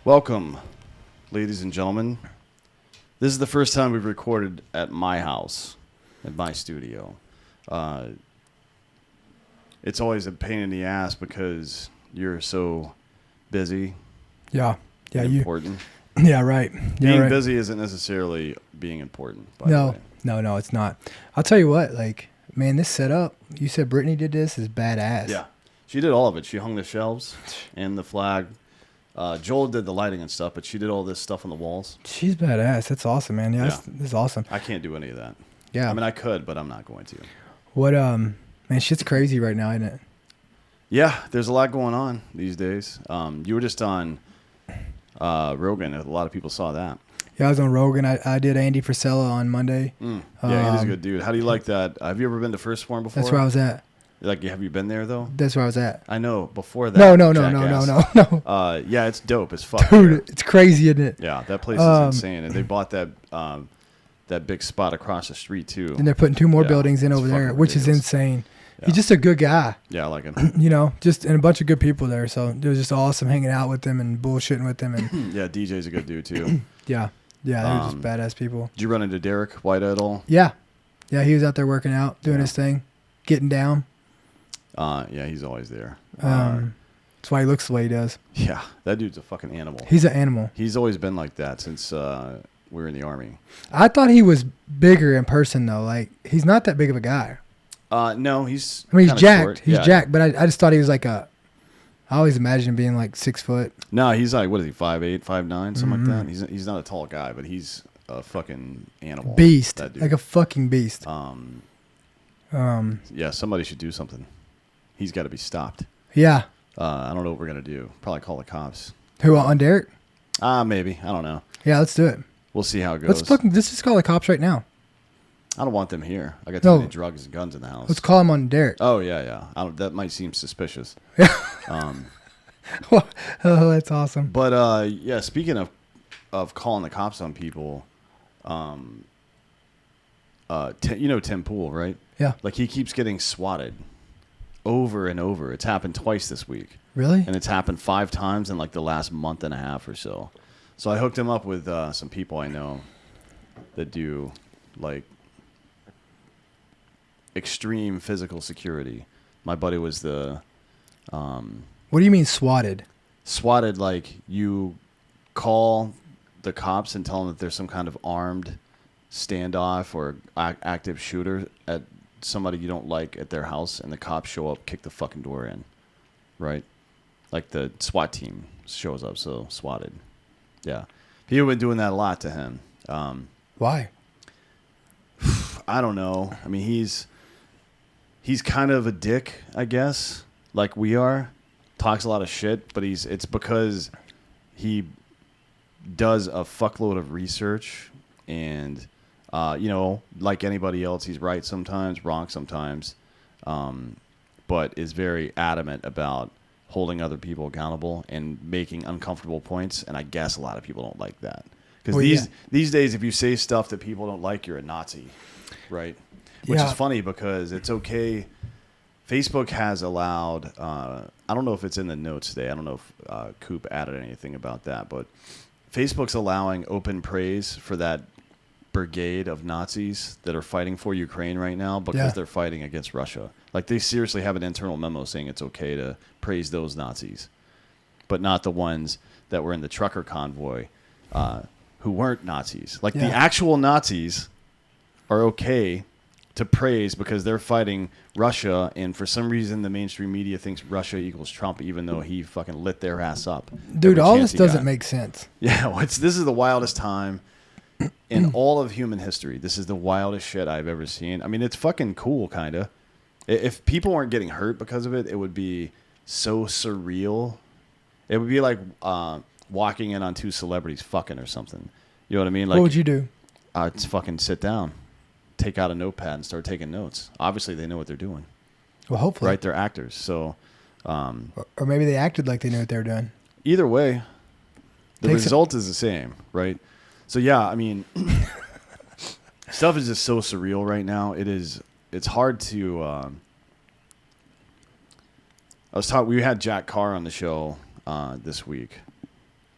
Welcome, ladies and gentlemen. This is the first time we've recorded at my house, at my studio. It's always a pain in the ass because you're so busy. Yeah, important. Yeah, right. Being busy isn't necessarily being important. By the way. No, it's not. I'll tell you what, man, this setup, you said Brittany did this, is badass. Yeah, she did all of it. She hung the shelves and the flag. Joel did the lighting and stuff, but she did all this stuff on the walls. She's badass. That's awesome, man. Yeah, this is awesome. I can't do any of that. Yeah. I mean, I could, but I'm not going to. What, man, shit's crazy right now, isn't it? Yeah, there's a lot going on these days. You were just on Rogan. A lot of people saw that. Yeah, I was on Rogan. I did Andy Frisella on Monday. Yeah, Andy's a good dude. How do you like that? Have you ever been to First Form before? That's where I was at. Have you been there, though? That's where I was at. I know, before that. No. Yeah, it's dope as fuck. Dude, there. it's crazy, isn't it? Yeah, that place is insane. And they bought that big spot across the street, too. And they're putting 2 more buildings in over there, which is insane. Yeah. He's just a good guy. Yeah, I like him. And a bunch of good people there. So it was just awesome hanging out with them and bullshitting with them. And yeah, DJ's a good dude, too. Yeah, they were just badass people. Did you run into Derek White at all? Yeah, he was out there working out, doing his thing, getting down. Yeah, he's always there. That's why he looks the way he does. Yeah, that dude's a fucking animal. He's an animal. He's always been like that since we were in the Army. I thought he was bigger in person, though. Like, he's not that big of a guy. No, he's jacked. Short. He's jacked, but I just thought he was like I always imagined him being like 6 foot. No, he's like, what is he, 5'8", 5'9", something like that? He's not a tall guy, but he's a fucking animal. Beast. Like a fucking beast. Yeah, somebody should do something. He's got to be stopped. Yeah. I don't know what we're going to do. Probably call the cops. Who, on Derek? Maybe. I don't know. Yeah, let's do it. We'll see how it goes. Let's just call the cops right now. I don't want them here. I got too many drugs and guns in the house. Let's call him on Derek. Oh, yeah. That might seem suspicious. Oh, that's awesome. But, yeah, speaking of calling the cops on people, Tim Pool, right? Yeah. Like, he keeps getting swatted over and over. It's happened twice this week. Really? And it's happened 5 times in, like, the last month and a half or so. So I hooked him up with some people I know that do, like, extreme physical security. My buddy was the... what do you mean swatted? Swatted, like, you call the cops and tell them that there's some kind of armed standoff or active shooter at somebody you don't like at their house, and the cops show up, kick the fucking door in, right? Like the SWAT team shows up, so swatted. Yeah. People have been doing that a lot to him. Why? I don't know. I mean, he's kind of a dick, I guess, like we are. Talks a lot of shit, but it's because he does a fuckload of research and, like anybody else, he's right sometimes, wrong sometimes, but is very adamant about holding other people accountable and making uncomfortable points, and I guess a lot of people don't like that. Because these days, if you say stuff that people don't like, you're a Nazi, right? Which is funny because it's okay. Facebook has allowed, I don't know if it's in the notes today. I don't know if Coop added anything about that, but Facebook's allowing open praise for that brigade of Nazis that are fighting for Ukraine right now because they're fighting against Russia. Like, they seriously have an internal memo saying it's okay to praise those Nazis, but not the ones that were in the trucker convoy who weren't Nazis. Like, the actual Nazis are okay to praise because they're fighting Russia, and for some reason the mainstream media thinks Russia equals Trump, even though he fucking lit their ass up. Dude, all this doesn't make sense. Yeah, this is the wildest time in all of human history. This is the wildest shit I've ever seen. I mean, it's fucking cool, kind of. If people weren't getting hurt because of it, it would be so surreal. It would be like walking in on 2 celebrities fucking or something. You know what I mean? Like, what would you do? It's fucking sit down, take out a notepad, and start taking notes. Obviously, they know what they're doing. Well, hopefully. Right? They're actors. So, or maybe they acted like they knew what they were doing. Either way, the result is the same, right? So, yeah, I mean, stuff is just so surreal right now. It's hard to... we had Jack Carr on the show this week,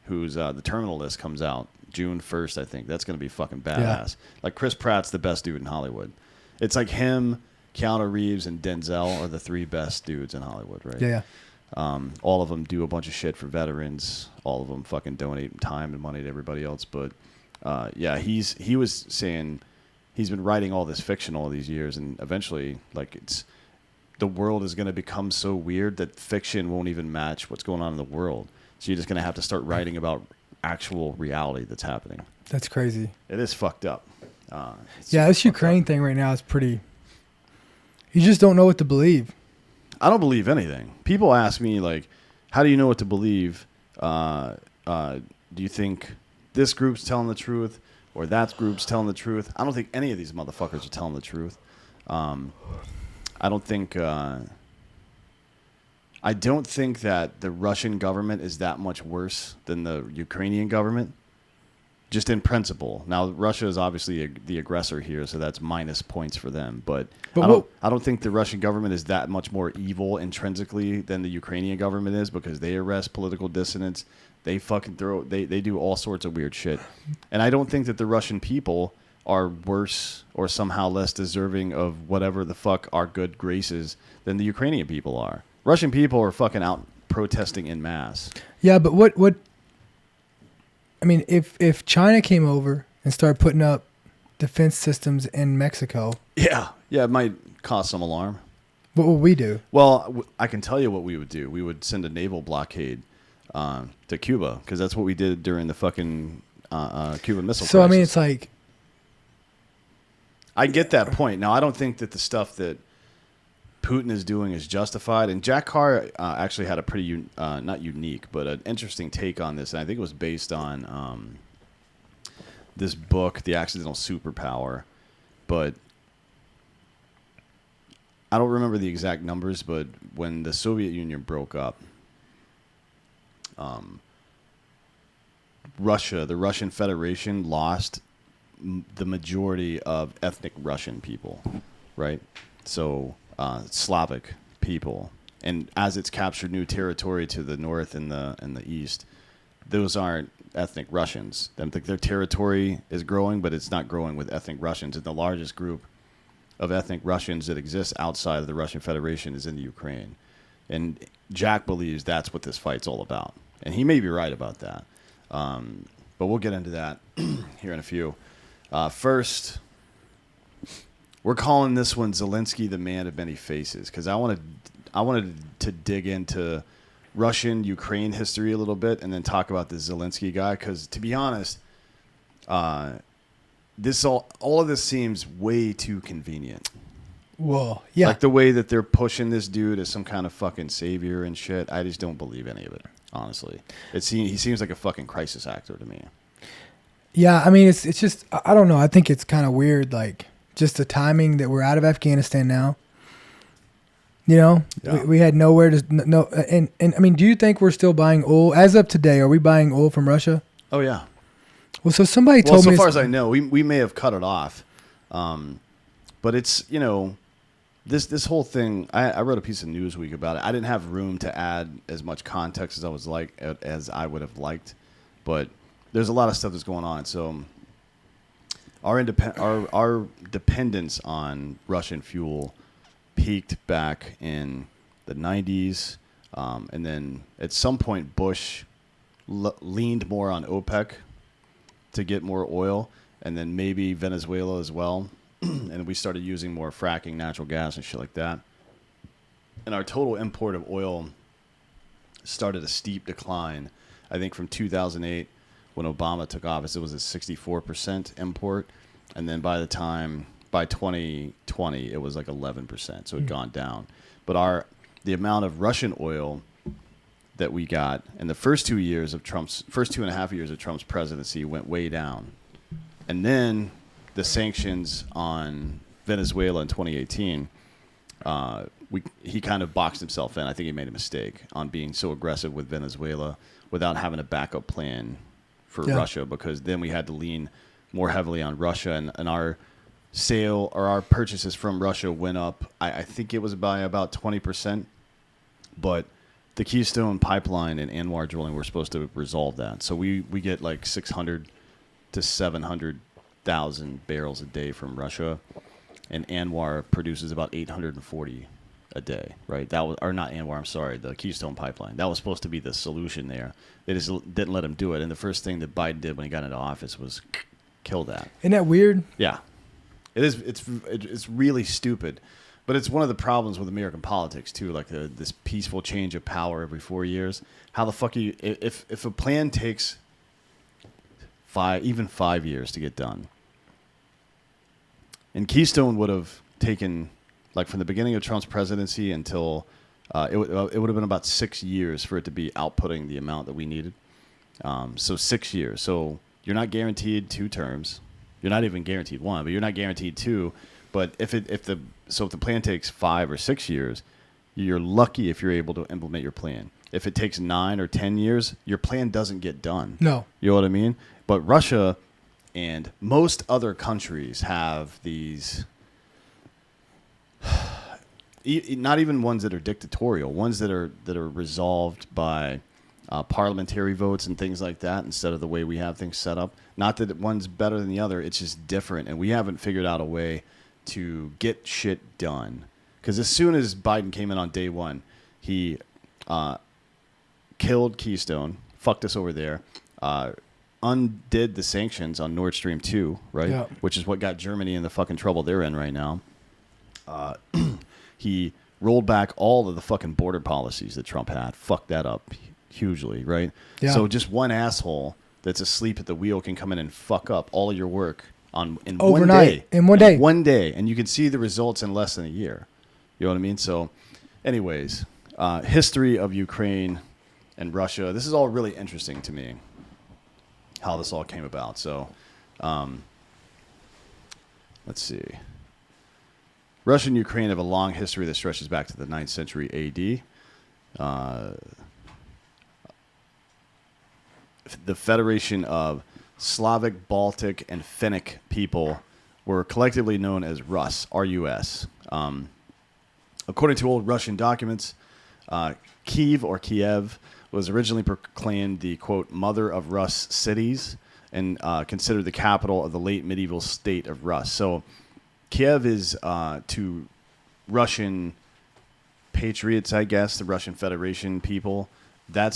who's the Terminal List comes out June 1st, I think. That's going to be fucking badass. Like Chris Pratt's the best dude in Hollywood. It's like him, Keanu Reeves, and Denzel are the three best dudes in Hollywood, right? Yeah. All of them do a bunch of shit for veterans. All of them fucking donate time and money to everybody else. But yeah, he was saying he's been writing all this fiction all these years, and eventually, like the world is going to become so weird that fiction won't even match what's going on in the world. So you're just going to have to start writing about actual reality that's happening. That's crazy. It is fucked up. Yeah, this Ukraine thing right now is pretty. You just don't know what to believe. I don't believe anything. People ask me, like, how do you know what to believe? Do you think this group's telling the truth or that group's telling the truth? I don't think any of these motherfuckers are telling the truth. I don't think that the Russian government is that much worse than the Ukrainian government, just in principle. Now, Russia is obviously the aggressor here, so that's minus points for them. But I don't think the Russian government is that much more evil intrinsically than the Ukrainian government is, because they arrest political dissidents. They fucking they do all sorts of weird shit. And I don't think that the Russian people are worse or somehow less deserving of whatever the fuck our good graces than the Ukrainian people are. Russian people are fucking out protesting en masse. Yeah, but what I mean, if China came over and started putting up defense systems in Mexico, yeah, it might cause some alarm. What would we do? Well, I can tell you what we would do. We would send a naval blockade to Cuba, because that's what we did during the fucking Cuban Missile Crisis. So I mean, it's like, I get that point. Now, I don't think that the stuff that Putin is doing is justified. And Jack Carr actually had a pretty, not unique, but an interesting take on this. And I think it was based on this book, The Accidental Superpower. But I don't remember the exact numbers, but when the Soviet Union broke up, the Russian Federation lost the majority of ethnic Russian people, right? So Slavic people, and as it's captured new territory to the north and the east, those aren't ethnic Russians. I think their territory is growing, but it's not growing with ethnic Russians. And the largest group of ethnic Russians that exists outside of the Russian Federation is in the Ukraine. And Jack believes that's what this fight's all about. And he may be right about that. But we'll get into that here in a few. First, we're calling this one Zelensky, the man of many faces, because I wanted to dig into Russian-Ukraine history a little bit and then talk about this Zelensky guy, because to be honest, all of this seems way too convenient. well, yeah. Like the way that they're pushing this dude as some kind of fucking savior and shit. I just don't believe any of it, honestly. He seems like a fucking crisis actor to me. Yeah, I mean, it's just, I don't know. I think it's kind of weird, like, just the timing that we're out of Afghanistan now. You know, Yeah. we had nowhere to, no, and I mean, do you think we're still buying oil? As of today, are we buying oil from Russia? Oh, yeah. Well, so somebody Well, told so me. far as I know, we may have cut it off. But it's, you know, this whole thing, I wrote a piece of Newsweek about it. I didn't have room to add as much context as I would have liked, but there's a lot of stuff that's going on. So our dependence on Russian fuel peaked back in the 90s, and then at some point Bush leaned more on OPEC to get more oil, and then maybe Venezuela as well. And we started using more fracking, natural gas, and shit like that. And our total import of oil started a steep decline. I think from 2008, when Obama took office, it was a 64% import. And then by 2020, it was like 11%. So it had gone down. But the amount of Russian oil that we got in the first 2.5 years of Trump's presidency went way down. And then the sanctions on Venezuela in 2018, he kind of boxed himself in. I think he made a mistake on being so aggressive with Venezuela without having a backup plan for Russia, because then we had to lean more heavily on Russia, and our our purchases from Russia went up. I think it was by about 20%, but the Keystone Pipeline and Anwar drilling were supposed to resolve that. So we get like 600 to 700,000 barrels a day from Russia, and Anwar produces about 840 a day, right? That was, or not Anwar, I'm sorry, the Keystone Pipeline. That was supposed to be the solution there. They just didn't let him do it. And the first thing that Biden did when he got into office was kill that. Isn't that weird? Yeah. It is. It's really stupid. But it's one of the problems with American politics, too, like this peaceful change of power every 4 years. How the fuck if a plan takes even 5 years to get done, and Keystone would have taken, like from the beginning of Trump's presidency until, it would have been about 6 years for it to be outputting the amount that we needed. So 6 years. So you're not guaranteed 2 terms. You're not even guaranteed 1, but you're not guaranteed 2. But if the plan takes 5 or 6 years, you're lucky if you're able to implement your plan. If it takes 9 or 10 years, your plan doesn't get done. No. You know what I mean? But Russia and most other countries have these, not even ones that are dictatorial, ones that are resolved by parliamentary votes and things like that instead of the way we have things set up. Not that one's better than the other. It's just different. And we haven't figured out a way to get shit done. Because as soon as Biden came in on day one, he killed Keystone, fucked us over there, undid the sanctions on Nord Stream 2, right? Yeah. Which is what got Germany in the fucking trouble they're in right now. He rolled back all of the fucking border policies that Trump had. Fucked that up hugely, right? Yeah. So just one asshole that's asleep at the wheel can come in and fuck up all of your work in overnight, one day. One day. And you can see the results in less than a year. You know what I mean? So anyways, history of Ukraine and Russia. This is all really interesting to me, how this all came about. So let's see. Russia and Ukraine have a long history that stretches back to the 9th century A.D. The Federation of Slavic, Baltic, and Finnic people were collectively known as Rus, R-U-S. According to old Russian documents, Kiev was originally proclaimed the, quote, mother of Rus cities and considered the capital of the late medieval state of Rus. So Kiev is to Russian patriots, I guess, the Russian Federation people. I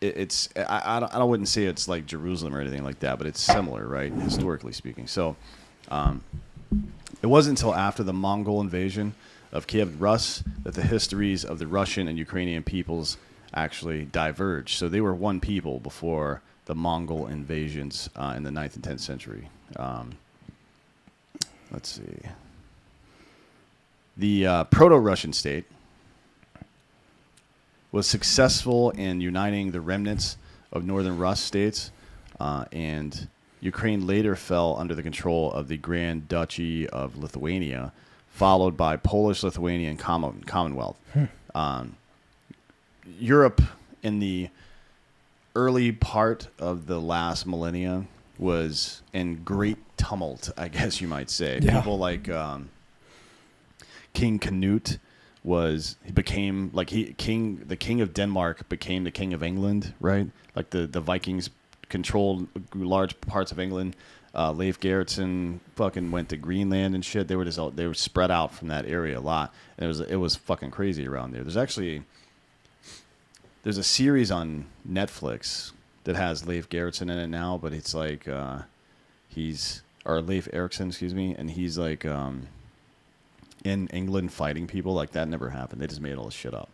wouldn't say it's like Jerusalem or anything like that, but it's similar, right, historically speaking. So it wasn't until after the Mongol invasion of Kiev Rus that the histories of the Russian and Ukrainian peoples actually diverged. So they were one people before the Mongol invasions in the 9th and 10th century. Let's see. The Proto-Russian state was successful in uniting the remnants of northern Rus states, and Ukraine later fell under the control of the Grand Duchy of Lithuania, followed by Polish Lithuania and Commonwealth. Europe in the early part of the last millennia was in great tumult, I guess you might say. Yeah. People like King Canute the king of Denmark became the king of England, right? Like the Vikings controlled large parts of England. Leif Gerritsen fucking went to Greenland and shit. They were spread out from that area a lot, and it was fucking crazy around there. There's a series on Netflix that has Leif Gerritsen in it now, but it's like Leif Erikson, excuse me, and he's like in England fighting people. Like, that never happened. They just made all this shit up.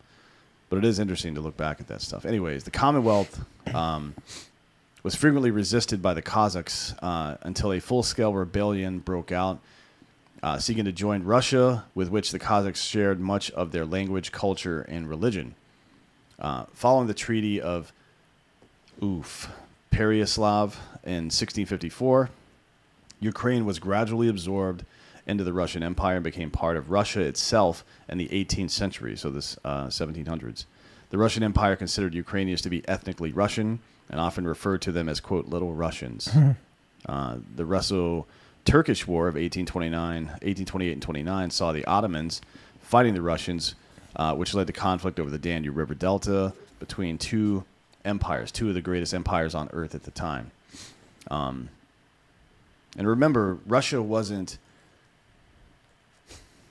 But it is interesting to look back at that stuff. Anyways, the Commonwealth was frequently resisted by the Kazakhs until a full-scale rebellion broke out, seeking to join Russia, with which the Kazakhs shared much of their language, culture, and religion. Following the Treaty of Pereyaslav in 1654, Ukraine was gradually absorbed into the Russian Empire and became part of Russia itself in the 18th century, so this 1700s. The Russian Empire considered Ukrainians to be ethnically Russian and often referred to them as, quote, Little Russians. The Russo-Turkish War of 1828 and 29 saw the Ottomans fighting the Russians which led to conflict over the Danube River Delta between two empires, two of the greatest empires on Earth at the time. And remember, Russia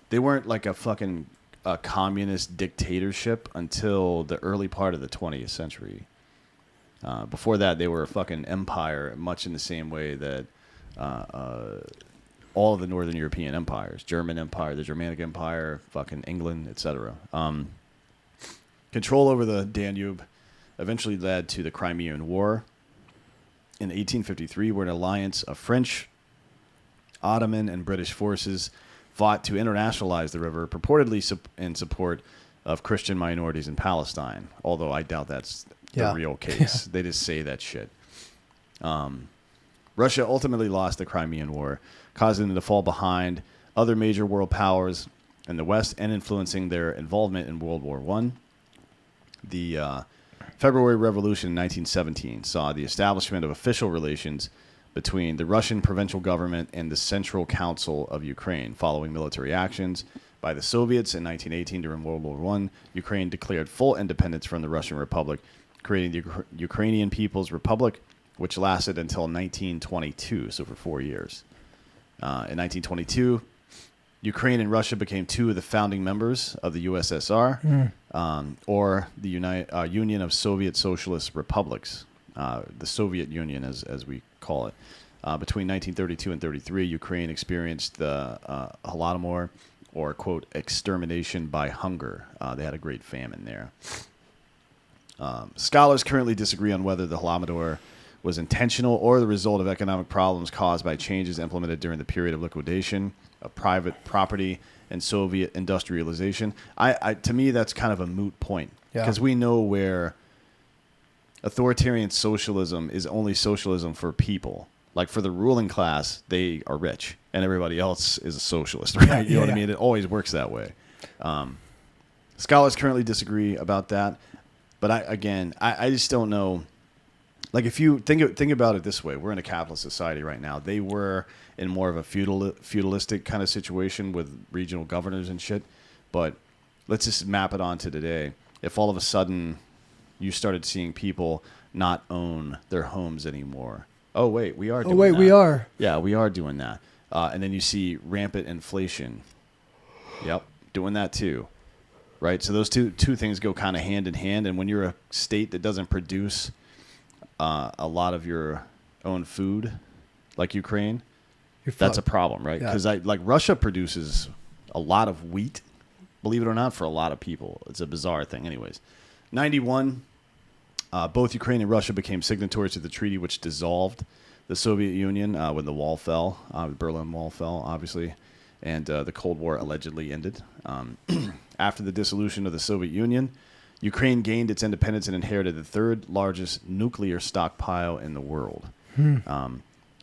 they weren't like a fucking communist dictatorship until the early part of the 20th century. Before that, they were a fucking empire, much in the same way that all of the Northern European empires, German Empire, the Germanic Empire, fucking England, etc. Control over the Danube eventually led to the Crimean War in 1853, where an alliance of French, Ottoman, and British forces fought to internationalize the river, purportedly in support of Christian minorities in Palestine, although I doubt that's the real case. They just say that shit. Russia ultimately lost the Crimean War, causing them to fall behind other major world powers in the West and influencing their involvement in World War I. The February Revolution in 1917 saw the establishment of official relations between the Russian provincial government and the Central Council of Ukraine. Following military actions by the Soviets in 1918 during World War I, Ukraine declared full independence from the Russian Republic, creating the Ukrainian People's Republic, which lasted until 1922, so for 4 years. In 1922, Ukraine and Russia became two of the founding members of the USSR, or the Union of Soviet Socialist Republics, the Soviet Union as we call it. Between 1932 and 33, Ukraine experienced the Holodomor, or, quote, extermination by hunger. They had a great famine there. Scholars currently disagree on whether the Holodomor was intentional or the result of economic problems caused by changes implemented during the period of liquidation of private property and Soviet industrialization. To me, that's kind of a moot point, because we know where authoritarian socialism is only socialism for people. Like, for the ruling class, they are rich, and everybody else is a socialist, right? You know what I mean? It always works that way. Scholars currently disagree about that, but I just don't know. Like, if you think about it this way, we're in a capitalist society right now. They were in more of a feudalistic kind of situation with regional governors and shit. But let's just map it onto today. If all of a sudden you started seeing people not own their homes anymore. Oh, wait, we are doing that. We are. Yeah, we are doing that. And then you see rampant inflation. Yep, doing that too. Right? So those two things go kind of hand in hand. And when you're a state that doesn't produce a lot of your own food, like Ukraine, that's a problem, right? Because Russia produces a lot of wheat, believe it or not, for a lot of people. It's a bizarre thing. Anyways, 91, both Ukraine and Russia became signatories to the treaty which dissolved the Soviet Union when the wall fell. The Berlin Wall fell, obviously, and the Cold War allegedly ended. After the dissolution of the Soviet Union, Ukraine gained its independence and inherited the third largest nuclear stockpile in the world.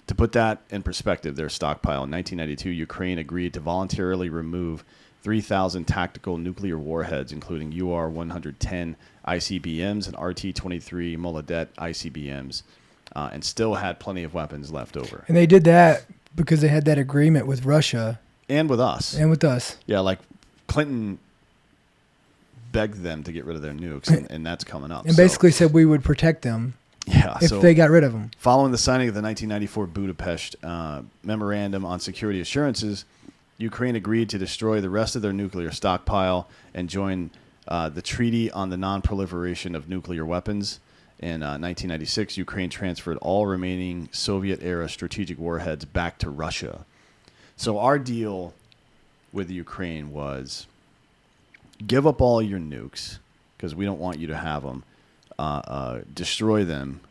To put that in perspective, their stockpile in 1992, Ukraine agreed to voluntarily remove 3,000 tactical nuclear warheads, including UR-110 ICBMs and RT-23 Molodet ICBMs, and still had plenty of weapons left over. And they did that because they had that agreement with Russia. And with us. Yeah, like Clinton begged them to get rid of their nukes, and that's coming up. And basically said we would protect them if they got rid of them. Following the signing of the 1994 Budapest Memorandum on Security Assurances, Ukraine agreed to destroy the rest of their nuclear stockpile and join the Treaty on the Non-Proliferation of Nuclear Weapons. In 1996, Ukraine transferred all remaining Soviet-era strategic warheads back to Russia. So our deal with Ukraine was give up all your nukes, because we don't want you to have them, destroy them,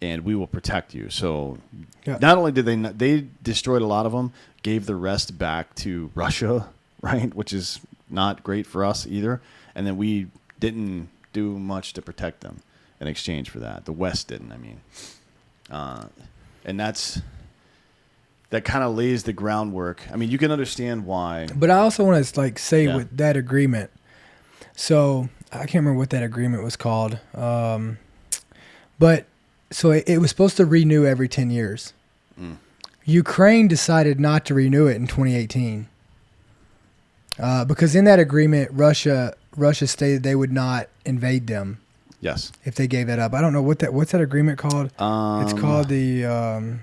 and we will protect you. So not only did they destroyed a lot of them, gave the rest back to Russia, right, which is not great for us either. And then we didn't do much to protect them in exchange for that. The West didn't, I mean. And that kind of lays the groundwork. I mean, you can understand why. But I also want to say with that agreement. So I can't remember what that agreement was called. But so it was supposed to renew every 10 years. Ukraine decided not to renew it in 2018. Because in that agreement, Russia Russia stated they would not invade them. Yes. If they gave that up. I don't know what's that agreement called. It's called the.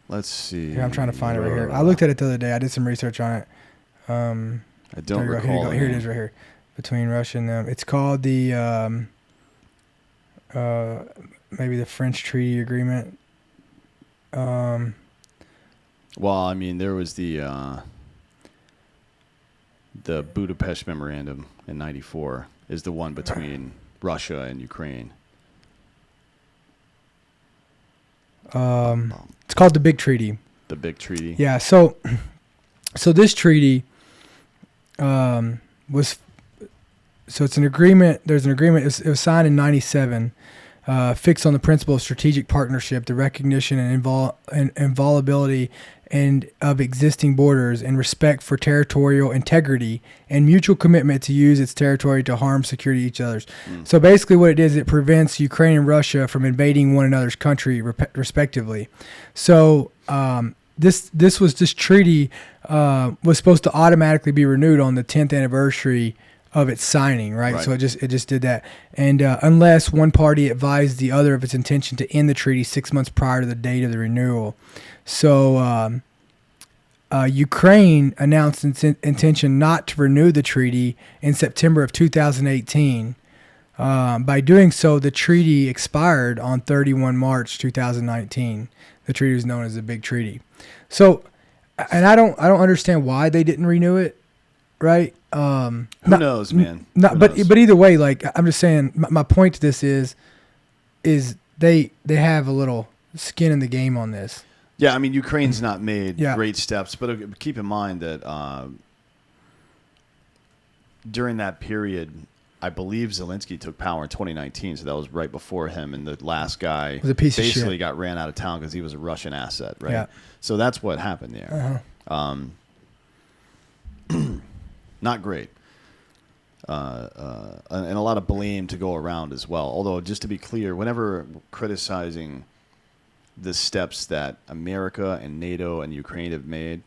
Let's see. Here, I'm trying to find it right here. I looked at it the other day. I did some research on it. I don't recall. Here it is right here. Between Russia and them. It's called the maybe the French Treaty Agreement. Well, I mean, there was the Budapest Memorandum in '94 is the one between Russia and Ukraine. It's called the Big Treaty. The Big Treaty. Yeah. So this treaty was. So it's an agreement. There's an agreement. It was signed in '97, fixed on the principle of strategic partnership, the recognition and inviolability and of existing borders, and respect for territorial integrity, and mutual commitment to use its territory to harm security of each other's. So basically, what it is, it prevents Ukraine and Russia from invading one another's country, respectively. So this treaty was supposed to automatically be renewed on the 10th anniversary of its signing, right? So it just did that, and unless one party advised the other of its intention to end the treaty 6 months prior to the date of the renewal. So Ukraine announced its intention not to renew the treaty in September of 2018. By doing so, the treaty expired on 31 March 2019. The treaty was known as the Big Treaty. So, and I don't understand why they didn't renew it, right? Who knows, man? But either way, like I'm just saying, my point to this is they have a little skin in the game on this. Yeah, I mean, Ukraine's not made great steps, but keep in mind that during that period, I believe Zelensky took power in 2019, so that was right before him, and the last guy was a piece of basically shit. Got ran out of town because he was a Russian asset, right? Yeah. So that's what happened there. Not great. And a lot of blame to go around as well. Although, just to be clear, whenever criticizing the steps that America and NATO and Ukraine have made,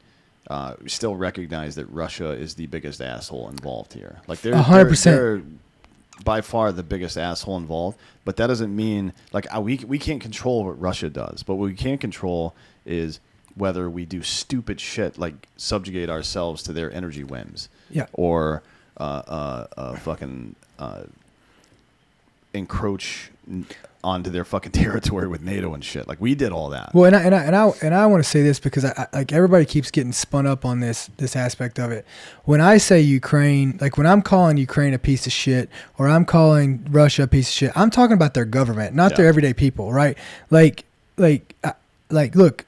we still recognize that Russia is the biggest asshole involved here. Like they're 100%. They're by far the biggest asshole involved. But that doesn't mean like we can't control what Russia does. But what we can control is whether we do stupid shit like subjugate ourselves to their energy whims. Yeah. Or fucking encroach onto their fucking territory with NATO and shit. Like we did all that. Well, and I want to say this because I like everybody keeps getting spun up on this aspect of it. When I say Ukraine, like when I'm calling Ukraine a piece of shit or I'm calling Russia a piece of shit, I'm talking about their government, not their everyday people, right? Like look,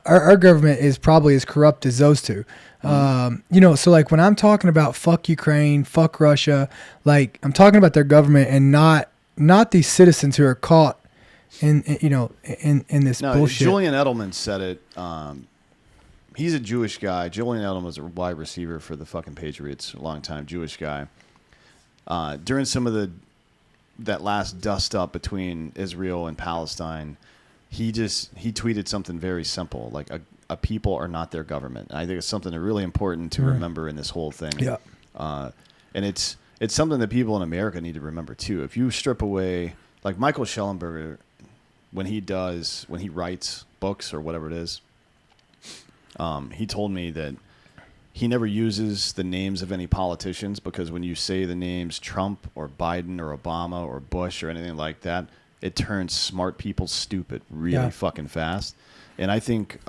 our government is probably as corrupt as those two. So like when I'm talking about fuck Ukraine, fuck Russia, like I'm talking about their government and not these citizens who are caught in this bullshit. Julian Edelman said it. He's a Jewish guy. Julian Edelman was a wide receiver for the fucking Patriots, a long time Jewish guy. During some of that last dust up between Israel and Palestine, he tweeted something very simple, like a people are not their government. And I think it's something really important to remember in this whole thing. Yeah. And it's something that people in America need to remember too. If you strip away, like Michael Schellenberger, when he writes books or whatever it is, he told me that he never uses the names of any politicians because when you say the names Trump or Biden or Obama or Bush or anything like that, it turns smart people stupid really fucking fast. And I think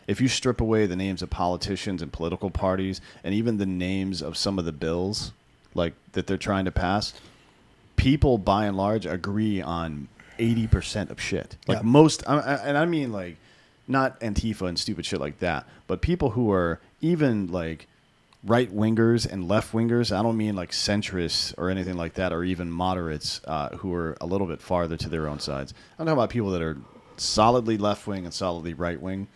if you strip away the names of politicians and political parties and even the names of some of the bills like that they're trying to pass, people by and large agree on 80% of shit. Like most, and I mean like not Antifa and stupid shit like that, but people who are even like right wingers and left wingers. I don't mean like centrists or anything like that, or even moderates who are a little bit farther to their own sides. I'm talking about people that are solidly left wing and solidly right wing.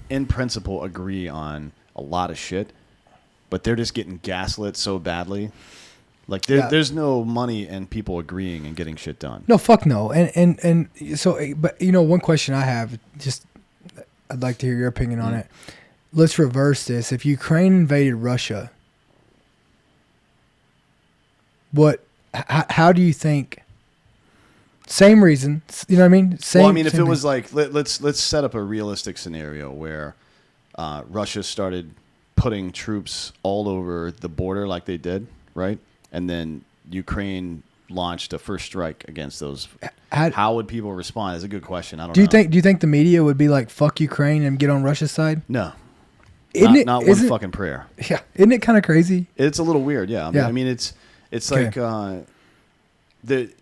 In principle, agree on a lot of shit, but they're just getting gaslit so badly. Like there's no money in people agreeing and getting shit done. No, fuck no. And so, but one question I have, just I'd like to hear your opinion on it. Let's reverse this. If Ukraine invaded Russia, How do you think? Same reason, you know what I mean? Same. Well, I mean, if it thing. was like, let's set up a realistic scenario where Russia started putting troops all over the border like they did, right? And then Ukraine launched a first strike against those. How would people respond? That's a good question. I don't know. Do you think the media would be like, fuck Ukraine and get on Russia's side? No. Not one fucking prayer. Yeah. Isn't it kind of crazy? It's a little weird, yeah. I mean, it's Okay. like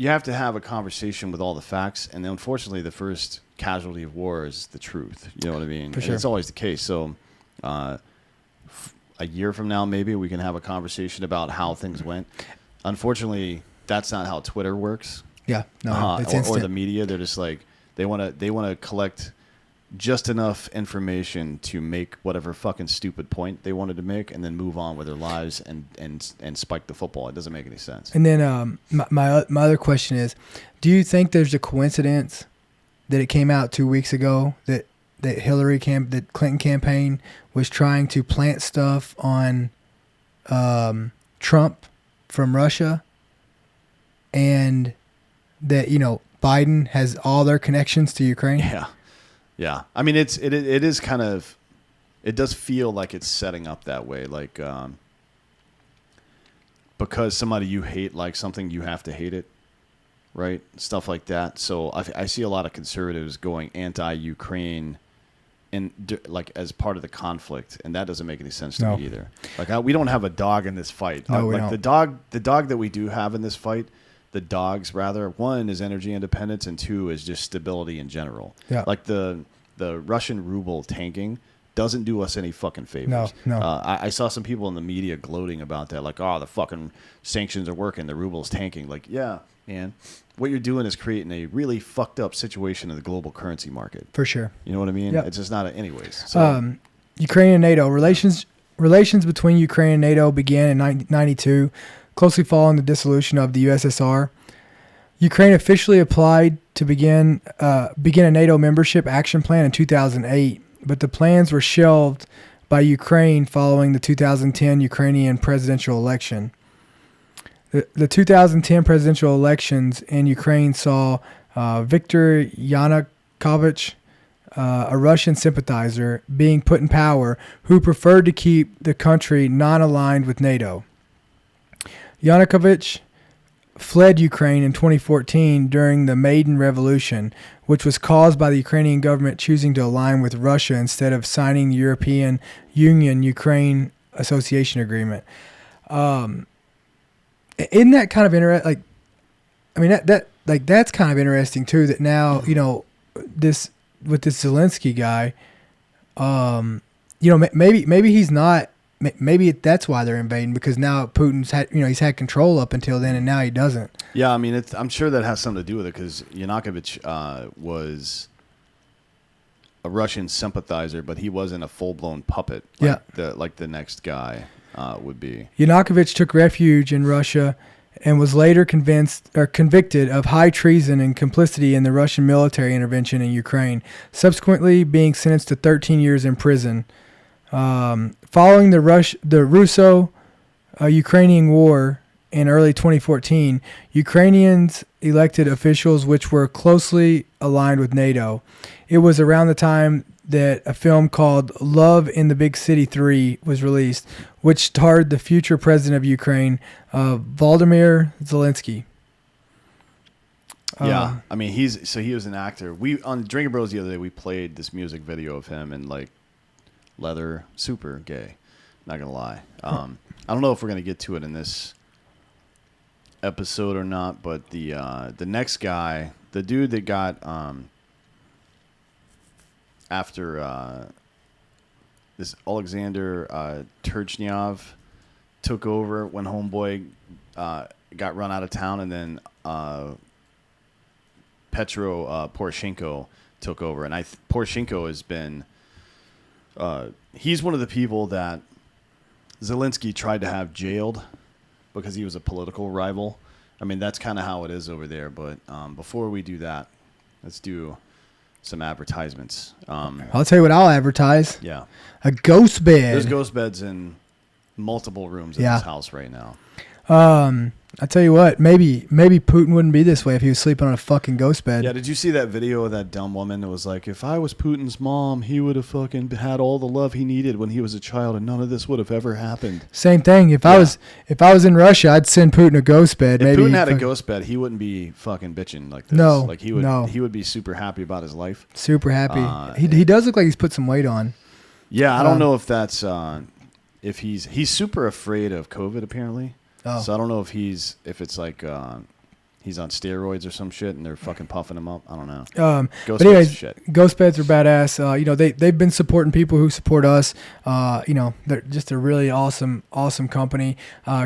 you have to have a conversation with all the facts, and unfortunately, the first casualty of war is the truth. You know what I mean? For sure. And it's always the case. So, a year from now, maybe we can have a conversation about how things went. Unfortunately, that's not how Twitter works. Yeah, no, it's or instant. the media. They're just like they want to collect just enough information to make whatever fucking stupid point they wanted to make, and then move on with their lives and spike the football. It doesn't make any sense. And then my other question is, do you think there's a coincidence that it came out 2 weeks ago that that Clinton campaign was trying to plant stuff on Trump from Russia, and that Biden has all their connections to Ukraine? Yeah. I mean, it is kind of, it does feel like it's setting up that way. Like, because somebody you hate likes something, you have to hate it, right? Stuff like that. So I see a lot of conservatives going anti-Ukraine like as part of the conflict, and that doesn't make any sense to me either. Like, we don't have a dog in this fight. No, we like don't. the dog that we do have in this fight, the dogs rather, one is energy independence, and two is just stability in general. Yeah. Like the Russian ruble tanking doesn't do us any fucking favors. No. I saw some people in the media gloating about that, like, oh, the fucking sanctions are working, the ruble's tanking. Like, yeah, man, what you're doing is creating a really fucked up situation in the global currency market. For sure. You know what I mean? Yep. It's just not anyways. So, Ukraine and NATO relations between Ukraine and NATO began in 1992, closely following the dissolution of the USSR. Ukraine officially applied to begin a NATO membership action plan in 2008, but the plans were shelved by Ukraine following the 2010 Ukrainian presidential election. The 2010 presidential elections in Ukraine saw Viktor Yanukovych, a Russian sympathizer, being put in power, who preferred to keep the country non-aligned with NATO. Yanukovych fled Ukraine in 2014 during the Maidan Revolution, which was caused by the Ukrainian government choosing to align with Russia instead of signing the European Union Ukraine Association Agreement. Isn't that kind of interesting? That's kind of interesting too. That now this with this Zelensky guy, maybe he's not. Maybe that's why they're invading, because now Putin's had he's had control up until then, and now he doesn't. Yeah, I mean, I'm sure that has something to do with it, because Yanukovych was a Russian sympathizer, but he wasn't a full-blown puppet like the next guy would be. Yanukovych took refuge in Russia and was later convicted of high treason and complicity in the Russian military intervention in Ukraine, subsequently being sentenced to 13 years in prison. Following the Russo-Ukrainian War in early 2014, Ukrainians elected officials which were closely aligned with NATO. It was around the time that a film called Love in the Big City 3 was released, which starred the future president of Ukraine, Volodymyr Zelensky. Yeah, I mean, he was an actor. We on Drinking Bros the other day, we played this music video of him and like leather, super gay. Not gonna lie. I don't know if we're gonna get to it in this episode or not, but the next guy, the dude that got after this Alexander Turchnyov took over when Homeboy got run out of town, and then Petro Poroshenko took over, and Poroshenko has been he's one of the people that Zelensky tried to have jailed because he was a political rival. I mean, that's kind of how it is over there. But before we do that, let's do some advertisements. I'll tell you what I'll advertise. Yeah. A ghost bed. There's ghost beds in multiple rooms in this house right now. I tell you what, maybe Putin wouldn't be this way if he was sleeping on a fucking ghost bed. Yeah, did you see that video of that dumb woman that was like, if I was Putin's mom, he would have fucking had all the love he needed when he was a child, and none of this would have ever happened. Same thing. If I was in Russia, I'd send Putin a ghost bed. If maybe Putin had a ghost bed, he wouldn't be fucking bitching like this. No, like he would be super happy about his life. Super happy. He does look like he's put some weight on. Yeah, I don't know if that's if he's super afraid of COVID apparently. Oh. So I don't know if it's like he's on steroids or some shit and they're fucking puffing him up. I don't know. But anyways, ghost beds are badass. They've been supporting people who support us. They're just a really awesome company.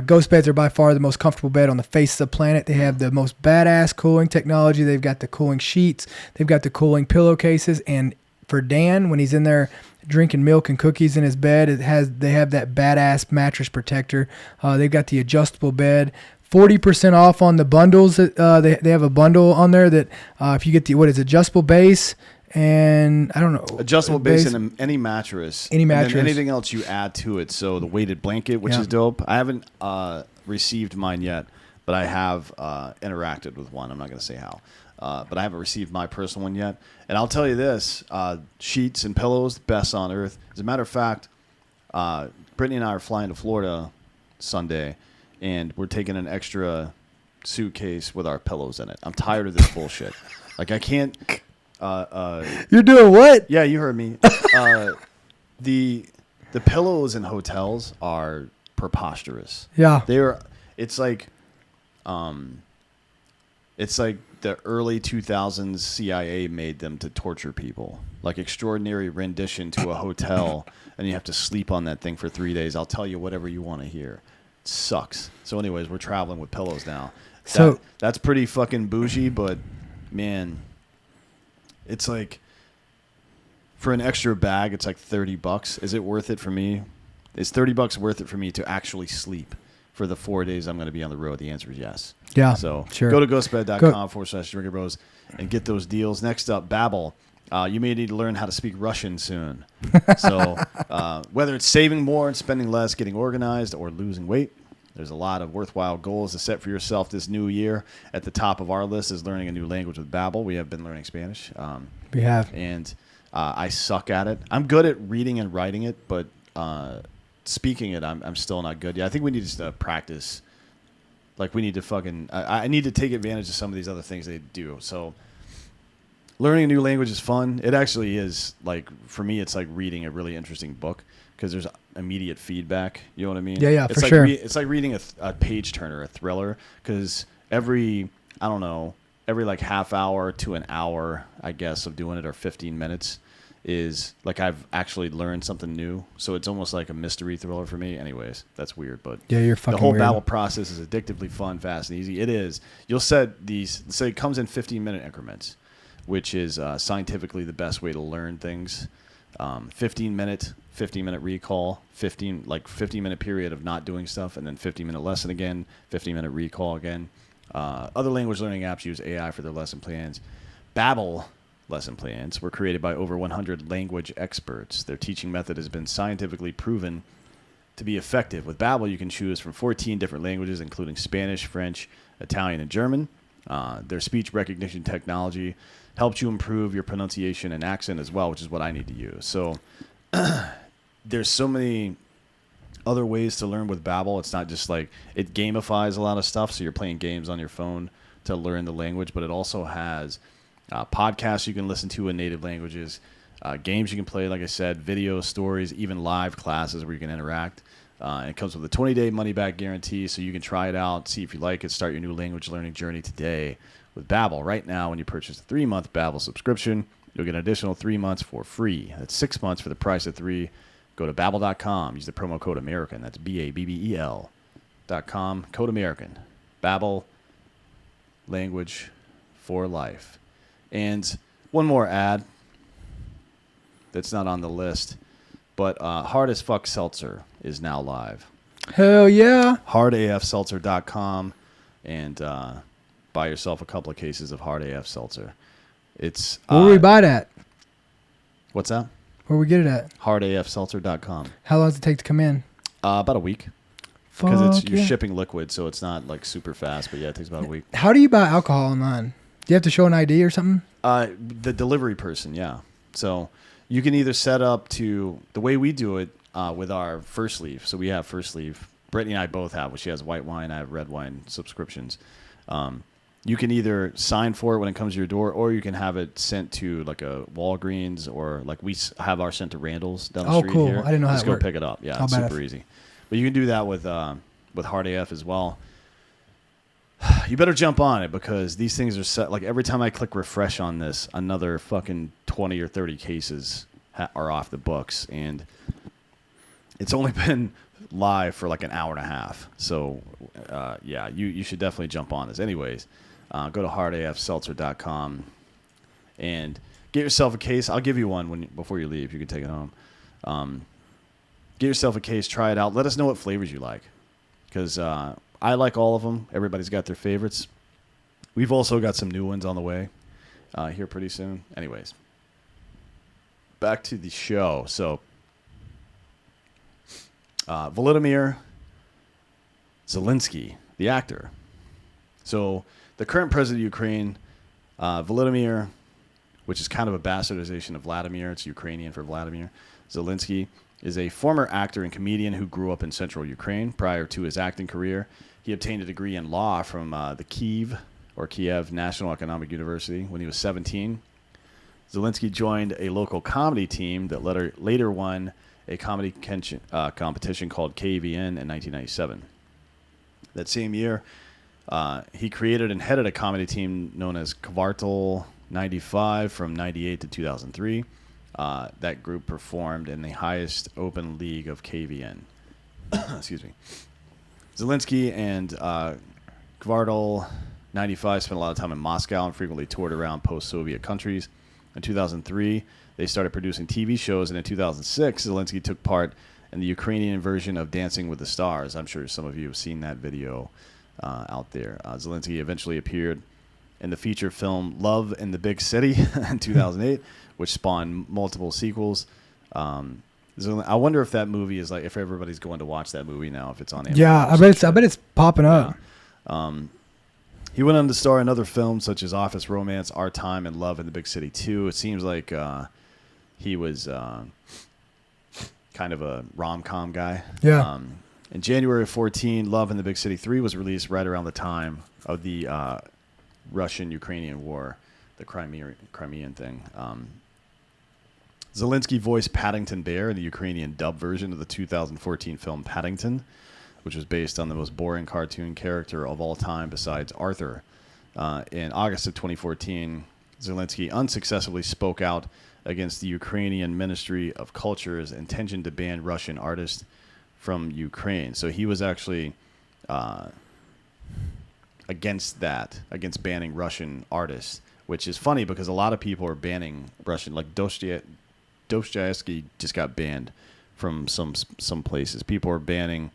Ghost beds are by far the most comfortable bed on the face of the planet. They have the most badass cooling technology. They've got the cooling sheets. They've got the cooling pillowcases. And for Dan, when he's in there drinking milk and cookies in his bed, they have that badass mattress protector. They've got the adjustable bed. 40% off on the bundles. They have a bundle on there that if you get adjustable base and I don't know. Adjustable base in any mattress. Any mattress. And then anything else you add to it. So the weighted blanket, which is dope. I haven't received mine yet, but I have interacted with one. I'm not going to say how. But I haven't received my personal one yet. And I'll tell you this, sheets and pillows, best on earth. As a matter of fact, Brittany and I are flying to Florida Sunday, and we're taking an extra suitcase with our pillows in it. I'm tired of this bullshit. Like, I can't... You're doing what? Yeah, you heard me. The pillows in hotels are preposterous. Yeah. It's like the early 2000s CIA made them to torture people. Like extraordinary rendition to a hotel, and you have to sleep on that thing for 3 days. I'll tell you whatever you want to hear. It sucks. So anyways, we're traveling with pillows now. That's pretty fucking bougie, but man, it's like for an extra bag, it's like $30. Is it worth it for me? Is $30 worth it for me to actually sleep for the 4 days I'm going to be on the road? The answer is yes. Yeah, so sure. Go to ghostbed.com/drinkerbros and get those deals. Next up, Babbel. You may need to learn how to speak Russian soon. So whether it's saving more and spending less, getting organized, or losing weight, there's a lot of worthwhile goals to set for yourself this new year. At the top of our list is learning a new language with Babbel. We have been learning Spanish. We have. And I suck at it. I'm good at reading and writing it, but speaking it, I'm still not good. Yeah, I think we need to practice. Like, we need to I need to take advantage of some of these other things they do. So learning a new language is fun. It actually is, like, for me, it's like reading a really interesting book because there's immediate feedback. You know what I mean? Yeah, it's for sure. It's like reading a page turner, a thriller, because every like half hour to an hour, I guess, of doing it, or 15 minutes, is like I've actually learned something new. So it's almost like a mystery thriller for me. Anyways, that's weird, but yeah, you're fucking the whole weird. Babbel process is addictively fun, fast, and easy. It is. You'll set these. So it comes in 15-minute increments, which is scientifically the best way to learn things. 15-minute recall, 15-minute period of not doing stuff, and then 15-minute lesson again, 15-minute recall again. Other language learning apps use AI for their lesson plans. Babbel lesson plans were created by over 100 language experts. Their teaching method has been scientifically proven to be effective. With Babbel, you can choose from 14 different languages, including Spanish, French, Italian, and German. Their speech recognition technology helps you improve your pronunciation and accent as well, which is what I need to use. So there's so many other ways to learn with Babbel. It's not just like it gamifies a lot of stuff, so you're playing games on your phone to learn the language, but it also has podcasts you can listen to in native languages, games you can play, like I said, videos, stories, even live classes where you can interact. And it comes with a 20-day money-back guarantee, so you can try it out, see if you like it, start your new language learning journey today with Babbel. Right now, when you purchase a 3-month Babbel subscription, you'll get an additional 3 months for free. That's 6 months for the price of 3. Go to Babbel.com. Use the promo code American. That's BABBEL.com. Code American. Babbel, language for life. And one more ad that's not on the list, but Hard as Fuck Seltzer is now live. Hell yeah. HardAFSeltzer.com and buy yourself a couple of cases of Hard AF Seltzer. It's where we buy that? What's that? Where we get it at? HardAFSeltzer.com. How long does it take to come in? About a week. Because you're yeah. shipping liquid, so it's not like super fast. But yeah, it takes about a week. How do you buy alcohol online? Do you have to show an ID or something? The delivery person, yeah. So you can either set up to the way we do it with our First Leaf. So we have First Leaf. Brittany and I both have. She has white wine. I have red wine subscriptions. You can either sign for it when it comes to your door, or you can have it sent to like a Walgreens, or like we have ours sent to Randall's down the street cool. here. I didn't know how Just that go worked. pick it up. Yeah, How it's badass. super easy. But you can do that with Hard AF as well. You better jump on it, because these things are set. Like every time I click refresh on this, another fucking 20 or 30 cases are off the books, and it's only been live for like an hour and a half. So yeah, you should definitely jump on this. Anyways, go to hardafseltzer.com and get yourself a case. I'll give you one before you leave. You can take it home. Get yourself a case. Try it out. Let us know what flavors you like, because I like all of them. Everybody's got their favorites. We've also got some new ones on the way here pretty soon. Anyways, back to the show. So, Volodymyr Zelenskyy, the actor. So, the current president of Ukraine, Volodymyr, which is kind of a bastardization of Vladimir, it's Ukrainian for Vladimir, Zielinski, is a former actor and comedian who grew up in central Ukraine. Prior to his acting career, he obtained a degree in law from the Kiev National Economic University. When he was 17, Zelenskyy joined a local comedy team that later won a comedy competition called KVN in 1997. That same year, he created and headed a comedy team known as Kvartal 95 from 98 to 2003. That group performed in the highest open league of KVN. Excuse me. Zelenskyy and Kvartal 95 spent a lot of time in Moscow and frequently toured around post-Soviet countries. In 2003, they started producing TV shows, and in 2006, Zelenskyy took part in the Ukrainian version of Dancing with the Stars. I'm sure some of you have seen that video out there. Zelenskyy eventually appeared in the feature film Love in the Big City in 2008, which spawned multiple sequels. I wonder if that movie is like, if everybody's going to watch that movie now, if it's on Amazon. Yeah, I bet it's popping up. Yeah. He went on to star in other films such as Office Romance, Our Time, and Love in the Big City 2. It seems like he was kind of a rom-com guy. Yeah. In January of 2014, Love in the Big City 3 was released right around the time of the Russian-Ukrainian War, the Crimean thing. Zelenskyy voiced Paddington Bear in the Ukrainian dub version of the 2014 film Paddington, which was based on the most boring cartoon character of all time besides Arthur. In August of 2014, Zelenskyy unsuccessfully spoke out against the Ukrainian Ministry of Culture's intention to ban Russian artists from Ukraine. So he was actually against banning Russian artists, which is funny because a lot of people are banning Russian, like Dostoevsky just got banned from some places. People are banning,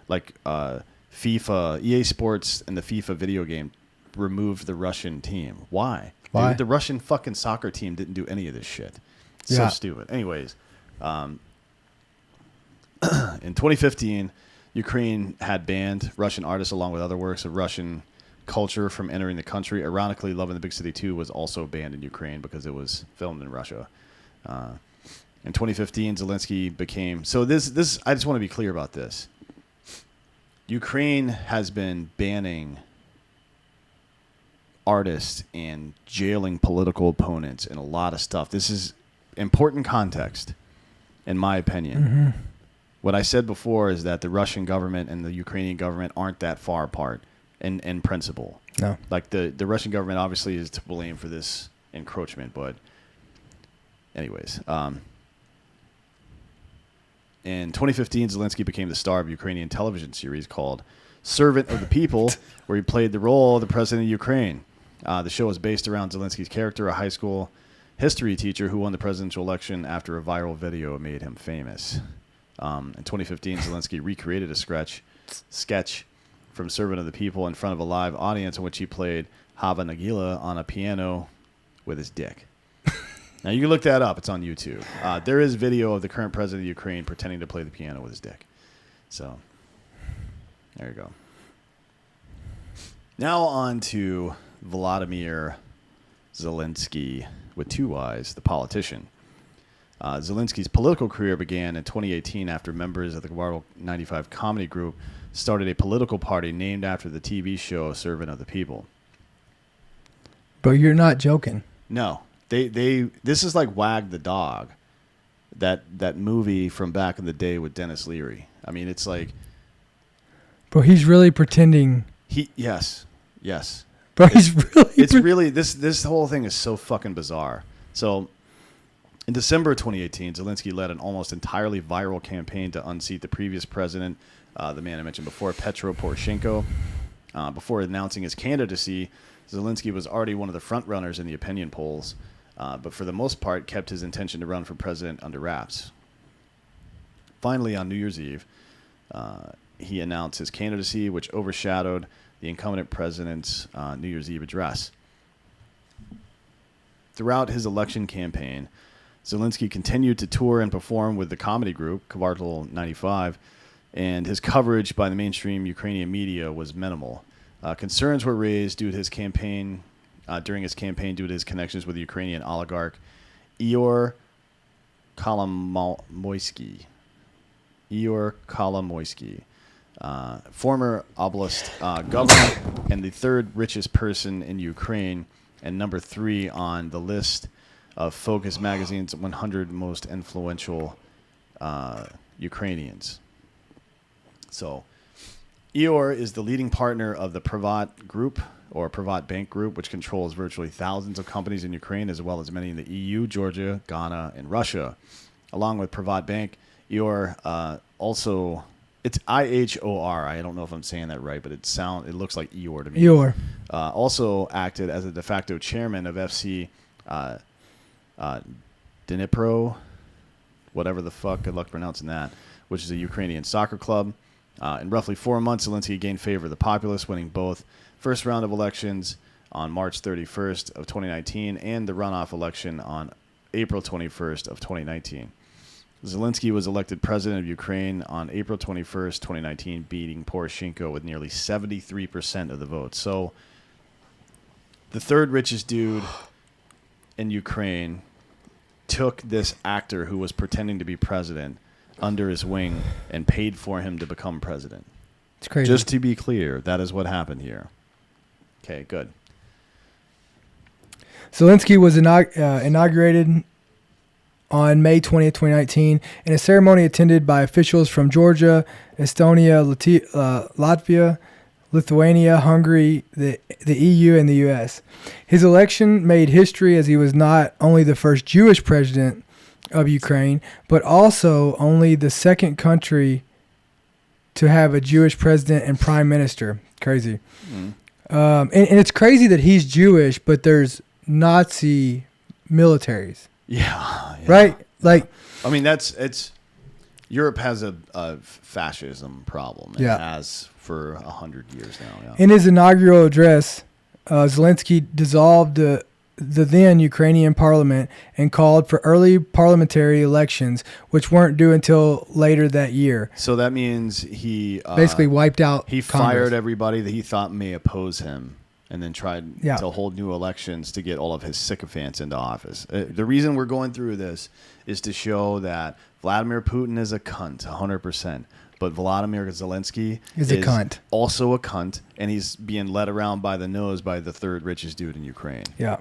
like FIFA, EA Sports, and the FIFA video game removed the Russian team. Why? Why? The Russian fucking soccer team didn't do any of this shit. It's Yeah. so stupid. Anyways, in 2015, Ukraine had banned Russian artists along with other works of Russian culture from entering the country. Ironically, Love in the Big City 2 was also banned in Ukraine because it was filmed in Russia. In 2015, Zelenskyy became... So this I just want to be clear about this. Ukraine has been banning artists and jailing political opponents and a lot of stuff. This is important context, in my opinion. Mm-hmm. What I said before is that the Russian government and the Ukrainian government aren't that far apart in principle. No. Like the Russian government obviously is to blame for this encroachment, but anyways, in 2015, Zelenskyy became the star of a Ukrainian television series called Servant of the People, where he played the role of the president of Ukraine. The show was based around Zelenskyy's character, a high school history teacher who won the presidential election after a viral video made him famous. In 2015, Zelenskyy recreated a sketch from Servant of the People in front of a live audience in which he played Hava Nagila on a piano with his dick. Now, you can look that up. It's on YouTube. There is video of the current president of Ukraine pretending to play the piano with his dick. So, There you go. Now on to Volodymyr Zelenskyy, with 2 Y's, the politician. Zelensky's political career began in 2018 after members of the Guardian 95 comedy group started a political party named after the TV show Servant of the People. But you're not joking. No. This is like Wag the Dog, that movie from back in the day with Dennis Leary. I mean, it's like... Bro, he's really pretending... Yes. Bro, he's really... It's really... This whole thing is so fucking bizarre. So... In December of 2018, Zelenskyy led an almost entirely viral campaign to unseat the previous president, the man I mentioned before, Petro Poroshenko. Before announcing his candidacy, Zelenskyy was already one of the frontrunners in the opinion polls, but for the most part kept his intention to run for president under wraps. Finally, on New Year's Eve, he announced his candidacy, which overshadowed the incumbent president's New Year's Eve address. Throughout his election campaign, Zelenskyy continued to tour and perform with the comedy group, Kvartal 95, and his coverage by the mainstream Ukrainian media was minimal. Concerns were raised during his campaign due to his connections with the Ukrainian oligarch Ihor Kolomoisky. Former oblast governor and the third richest person in Ukraine, and number 3 on the list of Focus Magazine's 100 most influential Ukrainians. So, Ihor is the leading partner of the Privat Group, or Privat Bank Group, which controls virtually thousands of companies in Ukraine, as well as many in the EU, Georgia, Ghana, and Russia. Along with Privat Bank, Ihor also... It's Ihor. I don't know if I'm saying that right, but it looks like Ihor to me. Ihor. Also acted as a de facto chairman of FC Dnipro, whatever the fuck, good luck pronouncing that, which is a Ukrainian soccer club. In roughly 4 months, Zelenskyy gained favor of the populace, winning both first round of elections on March 31st of 2019 and the runoff election on April 21st of 2019. Zelenskyy was elected president of Ukraine on April 21st, 2019, beating Poroshenko with nearly 73% of the votes. So the third richest dude in Ukraine took this actor who was pretending to be president under his wing and paid for him to become president. It's crazy. Just to be clear, that is what happened here. Okay, good. Zelenskyy was inaugurated on May 20th, 2019, in a ceremony attended by officials from Georgia, Estonia, Latvia, Lithuania, Hungary, the EU, and the U.S. His election made history as he was not only the first Jewish president of Ukraine, but also only the second country to have a Jewish president and prime minister. Crazy. And it's crazy that he's Jewish, but there's Nazi militaries. Yeah. Right? Like, I mean, Europe has a fascism problem. It has for 100 years now. Yeah. In his inaugural address, Zelenskyy dissolved the then Ukrainian parliament and called for early parliamentary elections, which weren't due until later that year. So that means he basically wiped out He Congress. fired everybody that he thought may oppose him, and then tried to hold new elections to get all of his sycophants into office. The reason we're going through this is to show that Vladimir Putin is a cunt, 100%. But Volodymyr Zelenskyy is a cunt. Also a cunt, and he's being led around by the nose by the third richest dude in Ukraine. Yeah.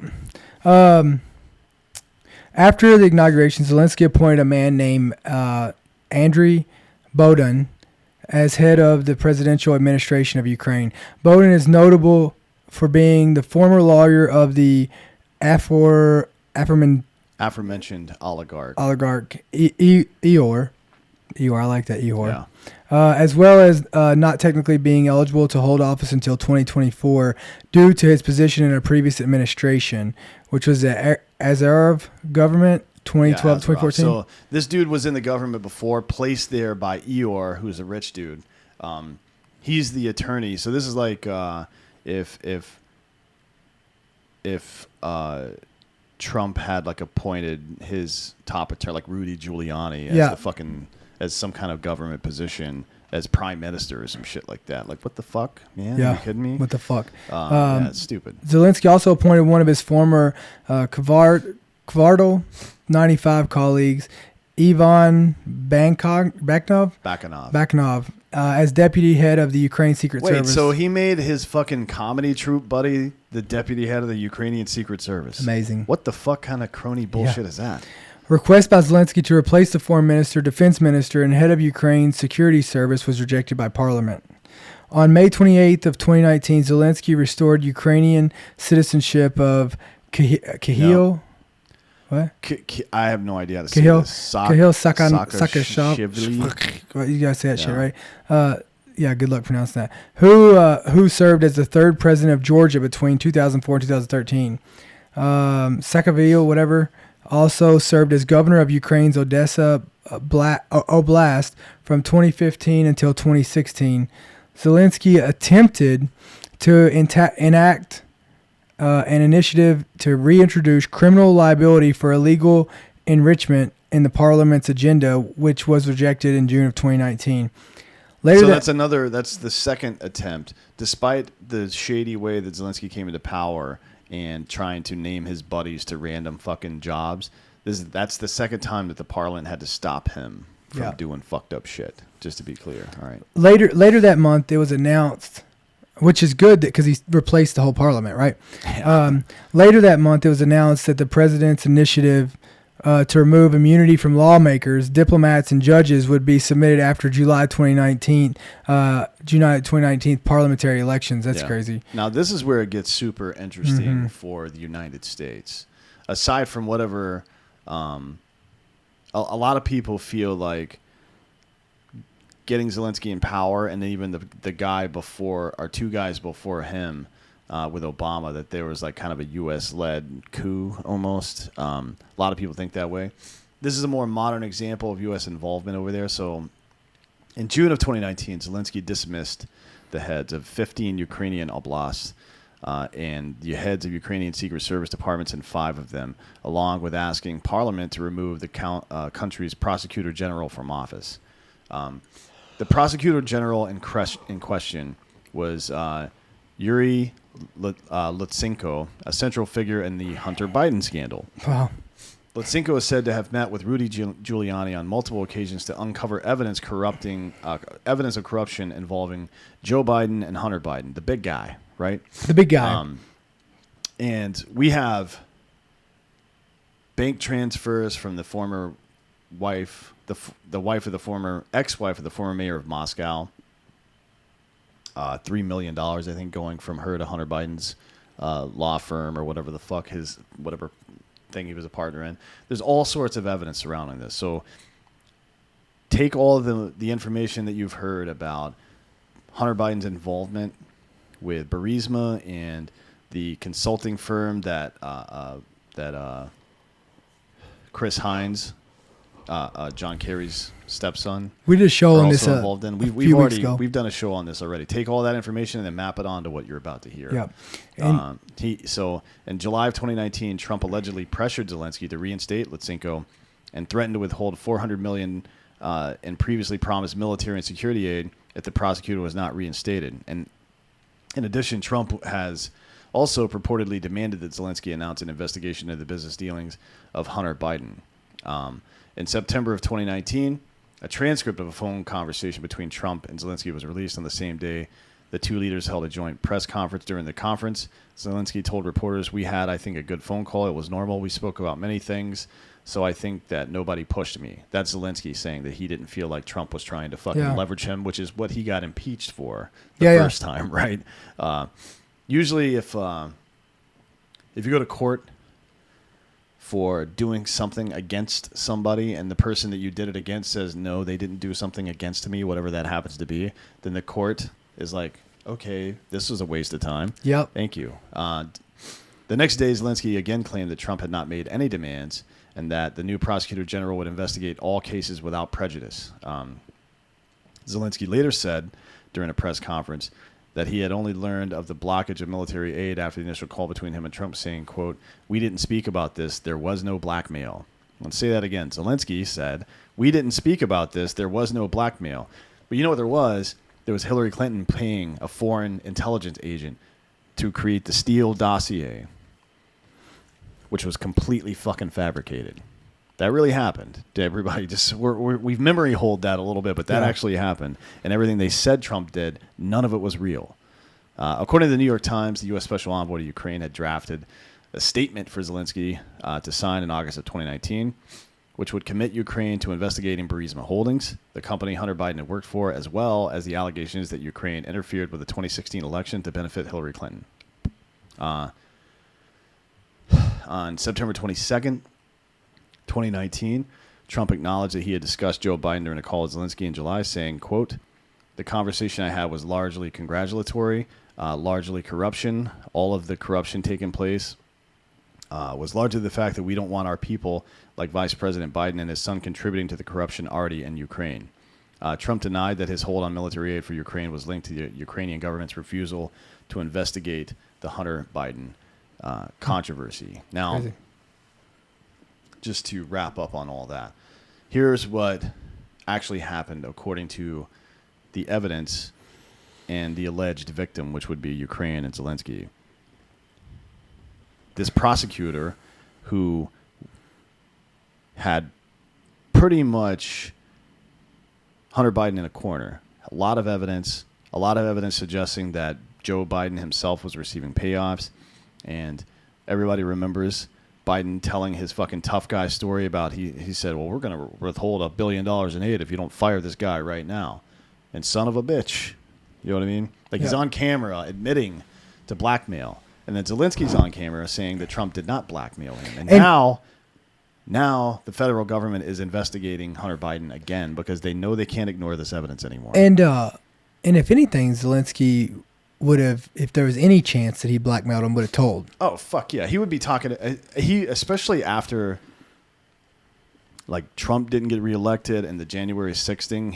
After the inauguration, Zelenskyy appointed a man named Andriy Bohdan as head of the presidential administration of Ukraine. Bohdan is notable for being the former lawyer of the aforementioned oligarch. Ihor. I like that, Ihor. Yeah. As well as not technically being eligible to hold office until 2024 due to his position in a previous administration, which was the Azarov government, 2012, 2014. So this dude was in the government before, placed there by Ihor, who's a rich dude. He's the attorney. So this is like if Trump had like appointed his top attorney, like Rudy Giuliani, as as some kind of government position, as prime minister or some shit like that. Like, what the fuck, man? Yeah. Are you kidding me? What the fuck? Yeah, it's stupid. Zelensky also appointed one of his former Kvartal 95 colleagues, Ivan Bakanov, as deputy head of the Ukraine Secret Service. Wait, so he made his fucking comedy troupe buddy the deputy head of the Ukrainian Secret Service. Amazing. What the fuck kind of crony bullshit is that? Request by Zelensky to replace the foreign minister, defense minister, and head of Ukraine's security service was rejected by parliament. On May 28th of 2019, Zelensky restored Ukrainian citizenship of Kihil. What? I have no idea how to say Kihil this. Saakashvili. You gotta say that shit right. Yeah, good luck pronouncing that. Who served as the third president of Georgia between 2004 and 2013. Saakashvili, whatever, also served as governor of Ukraine's Odessa Oblast from 2015 until 2016. Zelensky attempted to enact an initiative to reintroduce criminal liability for illegal enrichment in the parliament's agenda, which was rejected in June of 2019. That's the second attempt. Despite the shady way that Zelensky came into power and trying to name his buddies to random fucking jobs, that's the second time that the parliament had to stop him from doing fucked up shit, just to be clear. All right. Later that month, it was announced, which is good because he replaced the whole parliament, right? Yeah. Later that month, it was announced that the president's initiative to remove immunity from lawmakers, diplomats, and judges would be submitted after July 2019 parliamentary elections. That's crazy. Now, this is where it gets super interesting for the United States. Aside from whatever, a lot of people feel like getting Zelensky in power, and then even the guy before, or two guys before him, with Obama, that there was like kind of a U.S.-led coup almost. A lot of people think that way. This is a more modern example of U.S. involvement over there. So in June of 2019, Zelensky dismissed the heads of 15 Ukrainian oblasts and the heads of Ukrainian Secret Service departments in 5 of them, along with asking Parliament to remove the country's Prosecutor General from office. The Prosecutor General in question was Yuri Lutsenko, a central figure in the Hunter Biden scandal. Wow. Lutsenko is said to have met with Rudy Giuliani on multiple occasions to uncover evidence of corruption involving Joe Biden and Hunter Biden, the big guy, right? The big guy. And we have bank transfers from the former wife, the wife of the former ex-wife of the former mayor of Moscow. $3 million, I think, going from her to Hunter Biden's law firm or whatever the fuck whatever thing he was a partner in. There's all sorts of evidence surrounding this. So take all of the information that you've heard about Hunter Biden's involvement with Burisma and the consulting firm that Chris Hines, John Kerry's stepson. We did a show on this involved in. We've done a show on this already. Take all that information and then map it onto what you're about to hear. Yeah. So in July of 2019, Trump allegedly pressured Zelensky to reinstate Lutsenko and threatened to withhold $400 million in previously promised military and security aid if the prosecutor was not reinstated. And in addition, Trump has also purportedly demanded that Zelensky announce an investigation into the business dealings of Hunter Biden. In September of 2019, a transcript of a phone conversation between Trump and Zelensky was released on the same day. The two leaders held a joint press conference. During the conference, Zelensky told reporters, "We had, I think, a good phone call. It was normal. We spoke about many things. So I think that nobody pushed me." That's Zelensky saying that he didn't feel like Trump was trying to fucking leverage him, which is what he got impeached for the first time, right? Usually if you go to court for doing something against somebody and the person that you did it against says, no, they didn't do something against me, whatever that happens to be, then the court is like, okay, this was a waste of time. Yep. Thank you. The next day, Zelensky again claimed that Trump had not made any demands and that the new prosecutor general would investigate all cases without prejudice. Zelensky later said during a press conference that he had only learned of the blockage of military aid after the initial call between him and Trump, saying, quote, "We didn't speak about this. There was no blackmail." Let's say that again. Zelensky said, "We didn't speak about this. There was no blackmail." But you know what there was? There was Hillary Clinton paying a foreign intelligence agent to create the Steele dossier, which was completely fucking fabricated. That really happened. Everybody just we've memory hold that a little bit, but that actually happened. And everything they said Trump did, none of it was real. According to the New York Times, the U.S. Special Envoy to Ukraine had drafted a statement for Zelensky to sign in August of 2019, which would commit Ukraine to investigating Burisma Holdings, the company Hunter Biden had worked for, as well as the allegations that Ukraine interfered with the 2016 election to benefit Hillary Clinton. On September 22nd, 2019, Trump acknowledged that he had discussed Joe Biden during a call with Zelensky in July, saying, quote, "The conversation I had was largely congratulatory, largely corruption. All of the corruption taking place was largely the fact that we don't want our people, like Vice President Biden and his son, contributing to the corruption already in Ukraine." Trump denied that his hold on military aid for Ukraine was linked to the Ukrainian government's refusal to investigate the Hunter Biden controversy. Now, Crazy. just to wrap up on all that, here's what actually happened according to the evidence and the alleged victim, which would be Ukraine and Zelensky. This prosecutor who had pretty much Hunter Biden in a corner, a lot of evidence suggesting that Joe Biden himself was receiving payoffs, and everybody remembers Biden telling his fucking tough guy story about he said, well, we're going to withhold $1 billion in aid if you don't fire this guy right now. And son of a bitch, you know what I mean? Like he's on camera admitting to blackmail. And then Zelensky's on camera saying that Trump did not blackmail him. And now the federal government is investigating Hunter Biden again because they know they can't ignore this evidence anymore. And if anything, Zelensky would have, if there was any chance that he blackmailed him, would have told. Oh, fuck yeah. He would be talking to, especially after like Trump didn't get reelected and the January 6th thing,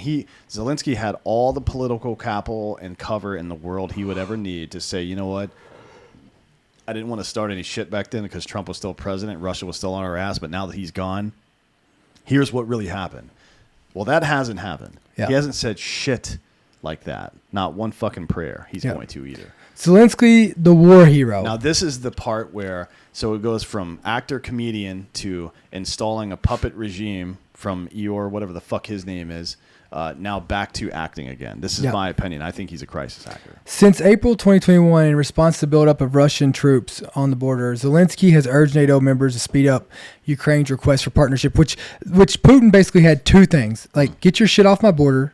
Zelensky had all the political capital and cover in the world he would ever need to say, you know what? I didn't want to start any shit back then because Trump was still president. Russia was still on our ass. But now that he's gone, here's what really happened. Well, that hasn't happened. Yeah. He hasn't said shit like that. Not one fucking prayer he's going to either. Zelensky, the war hero. Now, this is the part where, so it goes from actor, comedian to installing a puppet regime from Eeyore, whatever the fuck his name is, now back to acting again. This is my opinion. I think he's a crisis actor. Since April 2021, in response to the buildup of Russian troops on the border, Zelensky has urged NATO members to speed up Ukraine's request for partnership, which Putin basically had two things. Like, get your shit off my border,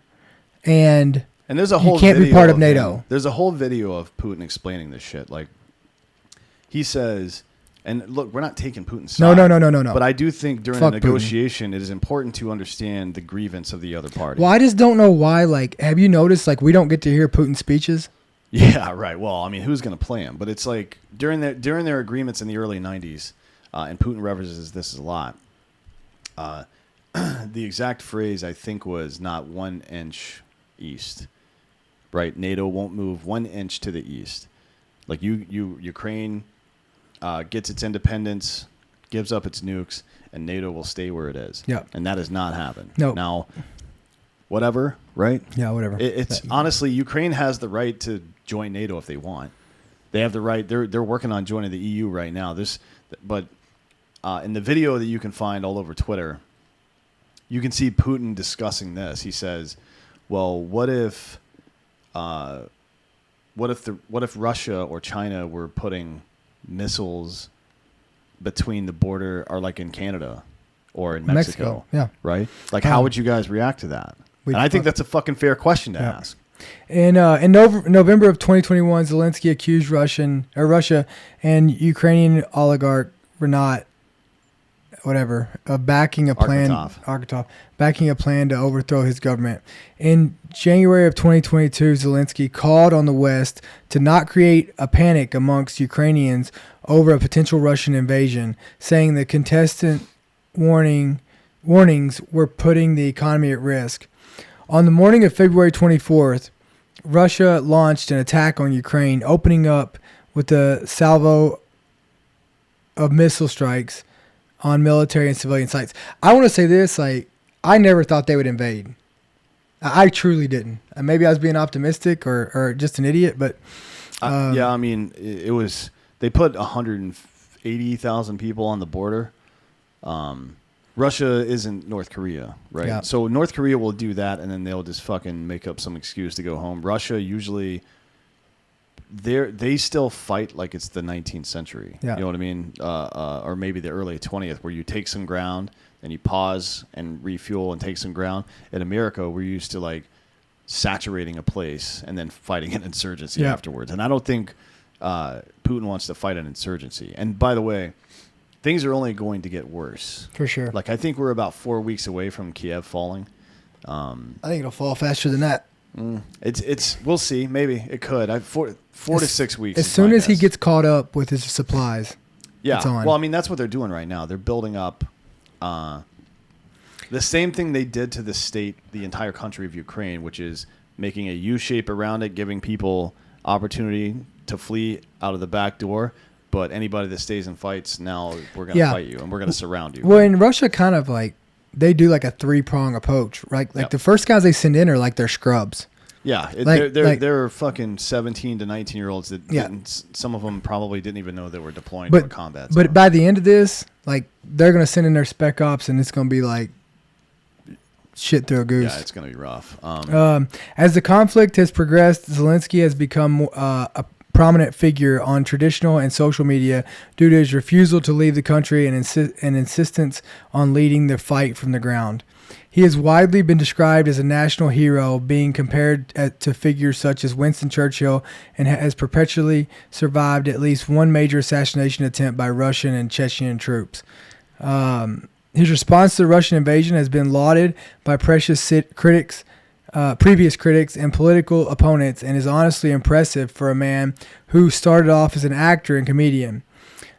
and there's a whole you can't be part of NATO. There's a whole video of Putin explaining this shit. Like, he says, and look, we're not taking Putin's side. No. But I do think during a negotiation, it is important to understand the grievance of the other party. Well, I just don't know why. Like, have you noticed, like, we don't get to hear Putin's speeches? Yeah, right. Well, I mean, who's going to play him? But it's like during their agreements in the early 90s, and Putin references this a lot, the exact phrase, I think, was not 1 inch east. Right? NATO won't move 1 inch to the east. Like, Ukraine gets its independence, gives up its nukes, and NATO will stay where it is. Yeah. And that has not happened. No. Now, whatever, right? Yeah, whatever. It's honestly, Ukraine has the right to join NATO if they want. They have the right. They're working on joining the EU right now. But in the video that you can find all over Twitter, you can see Putin discussing this. He says, "Well, what if Russia or China were putting missiles between the border, or like in Canada or in Mexico, yeah, right? Like, how would you guys react to that?" And I think that's a fucking fair question to ask. In November of 2021, Zelensky accused Russia and Ukrainian oligarch Renat, of backing a plan to overthrow his government. In January of 2022, Zelensky called on the West to not create a panic amongst Ukrainians over a potential Russian invasion, saying the contestant warnings were putting the economy at risk. On the morning of February 24th, Russia launched an attack on Ukraine, opening up with a salvo of missile strikes on military and civilian sites. I want to say this, like, I never thought they would invade. I truly didn't. Maybe I was being optimistic or just an idiot, but yeah, I mean, it was they put 180,000 people on the border. Russia isn't North Korea, right? Yeah. So North Korea will do that, and then they'll just fucking make up some excuse to go home. Russia usually, they still fight like it's the 19th century. Yeah. You know what I mean? Or maybe the early 20th, where you take some ground and you pause and refuel and take some ground. In America, we're used to like saturating a place and then fighting an insurgency afterwards. And I don't think Putin wants to fight an insurgency. And by the way, things are only going to get worse. For sure. Like, I think we're about 4 weeks away from Kiev falling. I think it'll fall faster than that. It's we'll see. Maybe it could. 4 to 6 weeks. As soon as he gets caught up with his supplies. Yeah. It's on. Well, I mean, that's what they're doing right now. They're building up the same thing they did to the entire country of Ukraine, which is making a U shape around it, giving people opportunity to flee out of the back door. But anybody that stays and fights, now we're going to fight you and we're going to surround you. Well, in Russia, kind of like they do like a 3-prong approach, right? Like the first guys they send in are like they're scrubs. Yeah, they're fucking 17 to 19-year-olds that didn't, some of them probably didn't even know they were deploying to a combat zone. But by the end of this, like they're going to send in their spec ops and it's going to be like shit through a goose. Yeah, it's going to be rough. As the conflict has progressed, Zelensky has become a prominent figure on traditional and social media due to his refusal to leave the country and insistence on leading the fight from the ground. He has widely been described as a national hero, being compared to figures such as Winston Churchill, and has perpetually survived at least one major assassination attempt by Russian and Chechen troops. His response to the Russian invasion has been lauded by previous critics and political opponents, and is honestly impressive for a man who started off as an actor and comedian.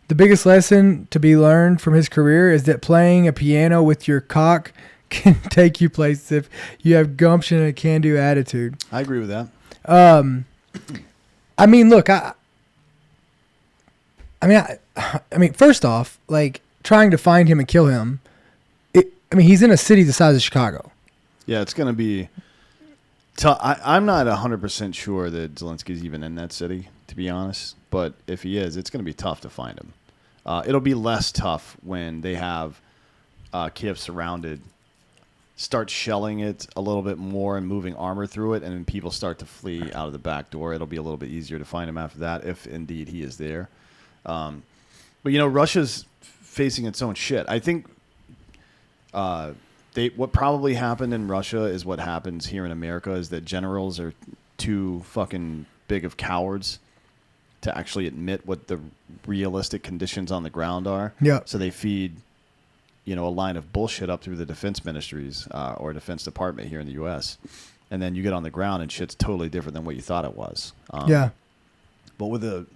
The biggest lesson to be learned from his career is that playing a piano with your cock can take you places if you have gumption and a can-do attitude. I agree with that. I mean, look, I mean, first off, like trying to find him and kill him. He's in a city the size of Chicago. Yeah, it's going to be. I'm not 100% sure that Zelensky's even in that city, to be honest. But if he is, it's going to be tough to find him. It'll be less tough when they have Kiev surrounded, start shelling it a little bit more and moving armor through it, and then people start to flee out of the back door. It'll be a little bit easier to find him after that, if indeed he is there. But, Russia's facing its own shit. I think what probably happened in Russia is what happens here in America, is that generals are too fucking big of cowards to actually admit what the realistic conditions on the ground are. Yeah. So they feed, a line of bullshit up through the defense ministries or defense department here in the U.S. And then you get on the ground and shit's totally different than what you thought it was. But with a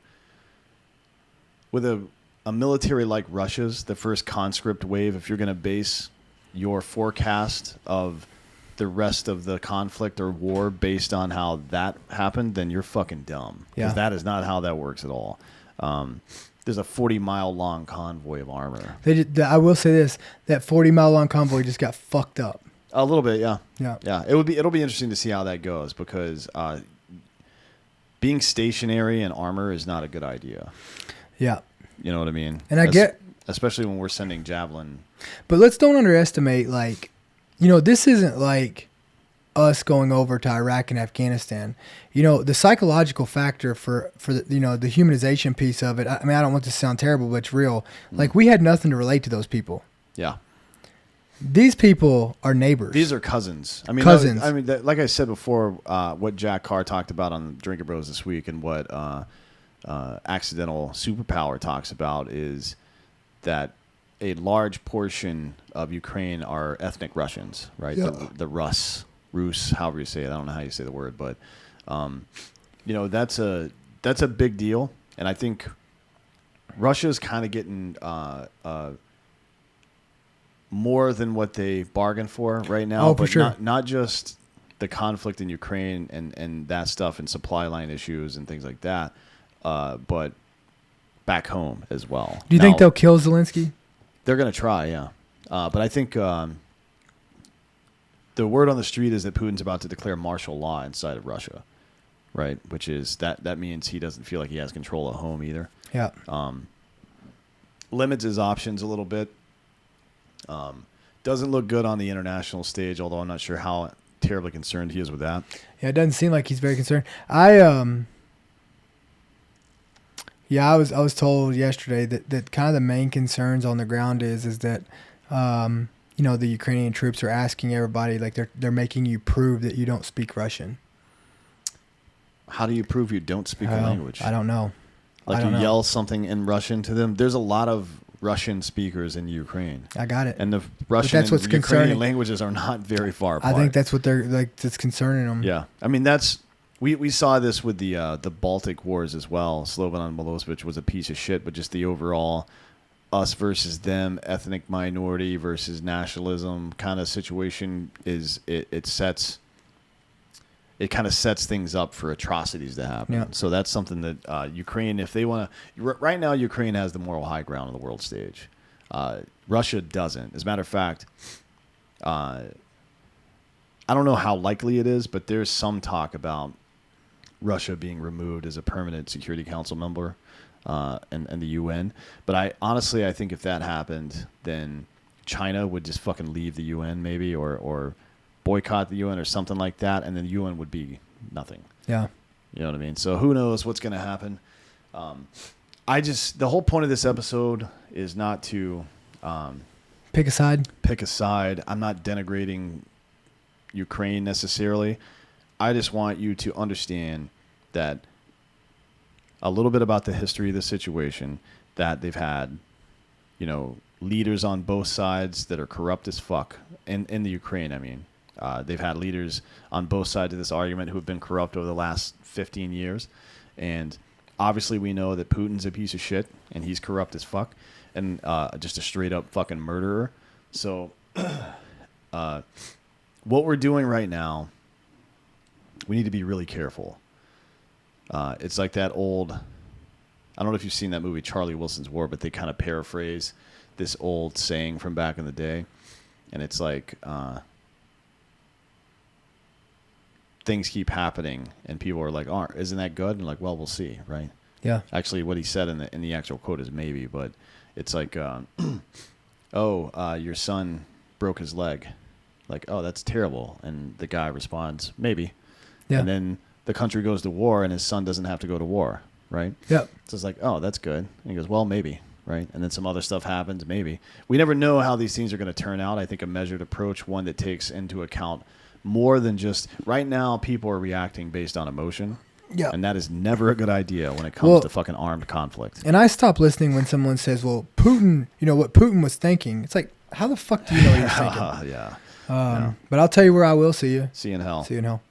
military like Russia's, the first conscript wave, if you're going to base your forecast of the rest of the conflict or war based on how that happened, then you're fucking dumb. Because that is not how that works at all. There's a 40-mile long convoy of armor. I will say this: that 40-mile long convoy just got fucked up. A little bit, yeah. Yeah. It'll be interesting to see how that goes, because being stationary in armor is not a good idea. Yeah. You know what I mean? And especially when we're sending javelin. But let's don't underestimate, this isn't like us going over to Iraq and Afghanistan. The psychological factor for the, the humanization piece of it. I don't want this to sound terrible, but it's real. Like, we had nothing to relate to those people. Yeah. These people are neighbors. These are cousins. Cousins. Like I said before, what Jack Carr talked about on Drinking Bros this week, and what Accidental Superpower talks about, is that a large portion of Ukraine are ethnic Russians, right? Yeah. The Rus, however you say it. I don't know how you say the word, but that's a big deal, and I think Russia's kind of getting more than what they bargained for right now. Oh, for sure. Not just the conflict in Ukraine and that stuff, and supply line issues and things like that, but back home as well. Do you think they'll kill Zelensky? They're going to try, yeah. But I think the word on the street is that Putin's about to declare martial law inside of Russia, right? Which is that means he doesn't feel like he has control at home either. Yeah. Limits his options a little bit. Doesn't look good on the international stage, although I'm not sure how terribly concerned he is with that. Yeah, it doesn't seem like he's very concerned. I was told yesterday that kind of the main concerns on the ground is that the Ukrainian troops are asking everybody, like they're making you prove that you don't speak Russian. How do you prove you don't speak the language? I don't know. Like you yell something in Russian to them. There's a lot of Russian speakers in Ukraine. I got it. And the Russian and Ukrainian languages are not very far apart. I think that's what they're like. That's concerning them. Yeah, I mean we saw this with the Baltic Wars as well. Slobodan Milosevic was a piece of shit, but just the overall us versus them, ethnic minority versus nationalism kind of situation is it kind of sets things up for atrocities to happen. Yeah. So that's something that Ukraine, if they want to, right now Ukraine has the moral high ground on the world stage. Russia doesn't. As a matter of fact, I don't know how likely it is, but there's some talk about Russia being removed as a permanent Security Council member and the UN. But I think if that happened, then China would just fucking leave the UN maybe or boycott the UN or something like that, and then the UN would be nothing. Yeah. You know what I mean? So who knows what's going to happen. The whole point of this episode is not to pick a side. I'm not denigrating Ukraine necessarily. I just want you to understand that a little bit about the history of the situation, that they've had, leaders on both sides that are corrupt as fuck in the Ukraine. I mean, they've had leaders on both sides of this argument who have been corrupt over the last 15 years. And obviously we know that Putin's a piece of shit and he's corrupt as fuck and just a straight up fucking murderer. So what we're doing right now, we need to be really careful. It's like that old, I don't know if you've seen that movie Charlie Wilson's War, but they kind of paraphrase this old saying from back in the day. And it's like, things keep happening and people are like, oh, isn't that good? And like, well, we'll see. Right. Yeah. Actually what he said in the actual quote is maybe, but it's like, your son broke his leg. Like, oh, that's terrible. And the guy responds, maybe. Yeah. And then the country goes to war and his son doesn't have to go to war. Right. Yep. So it's like, oh, that's good. And he goes, well, maybe. Right. And then some other stuff happens. Maybe. We never know how these things are going to turn out. I think a measured approach, one that takes into account more than just right now, people are reacting based on emotion. Yeah. And that is never a good idea when it comes to fucking armed conflict. And I stop listening when someone says, well, Putin, what Putin was thinking. It's like, how the fuck do you know what he was thinking? Yeah. But I'll tell you where I will see you. See you in hell. See you in hell.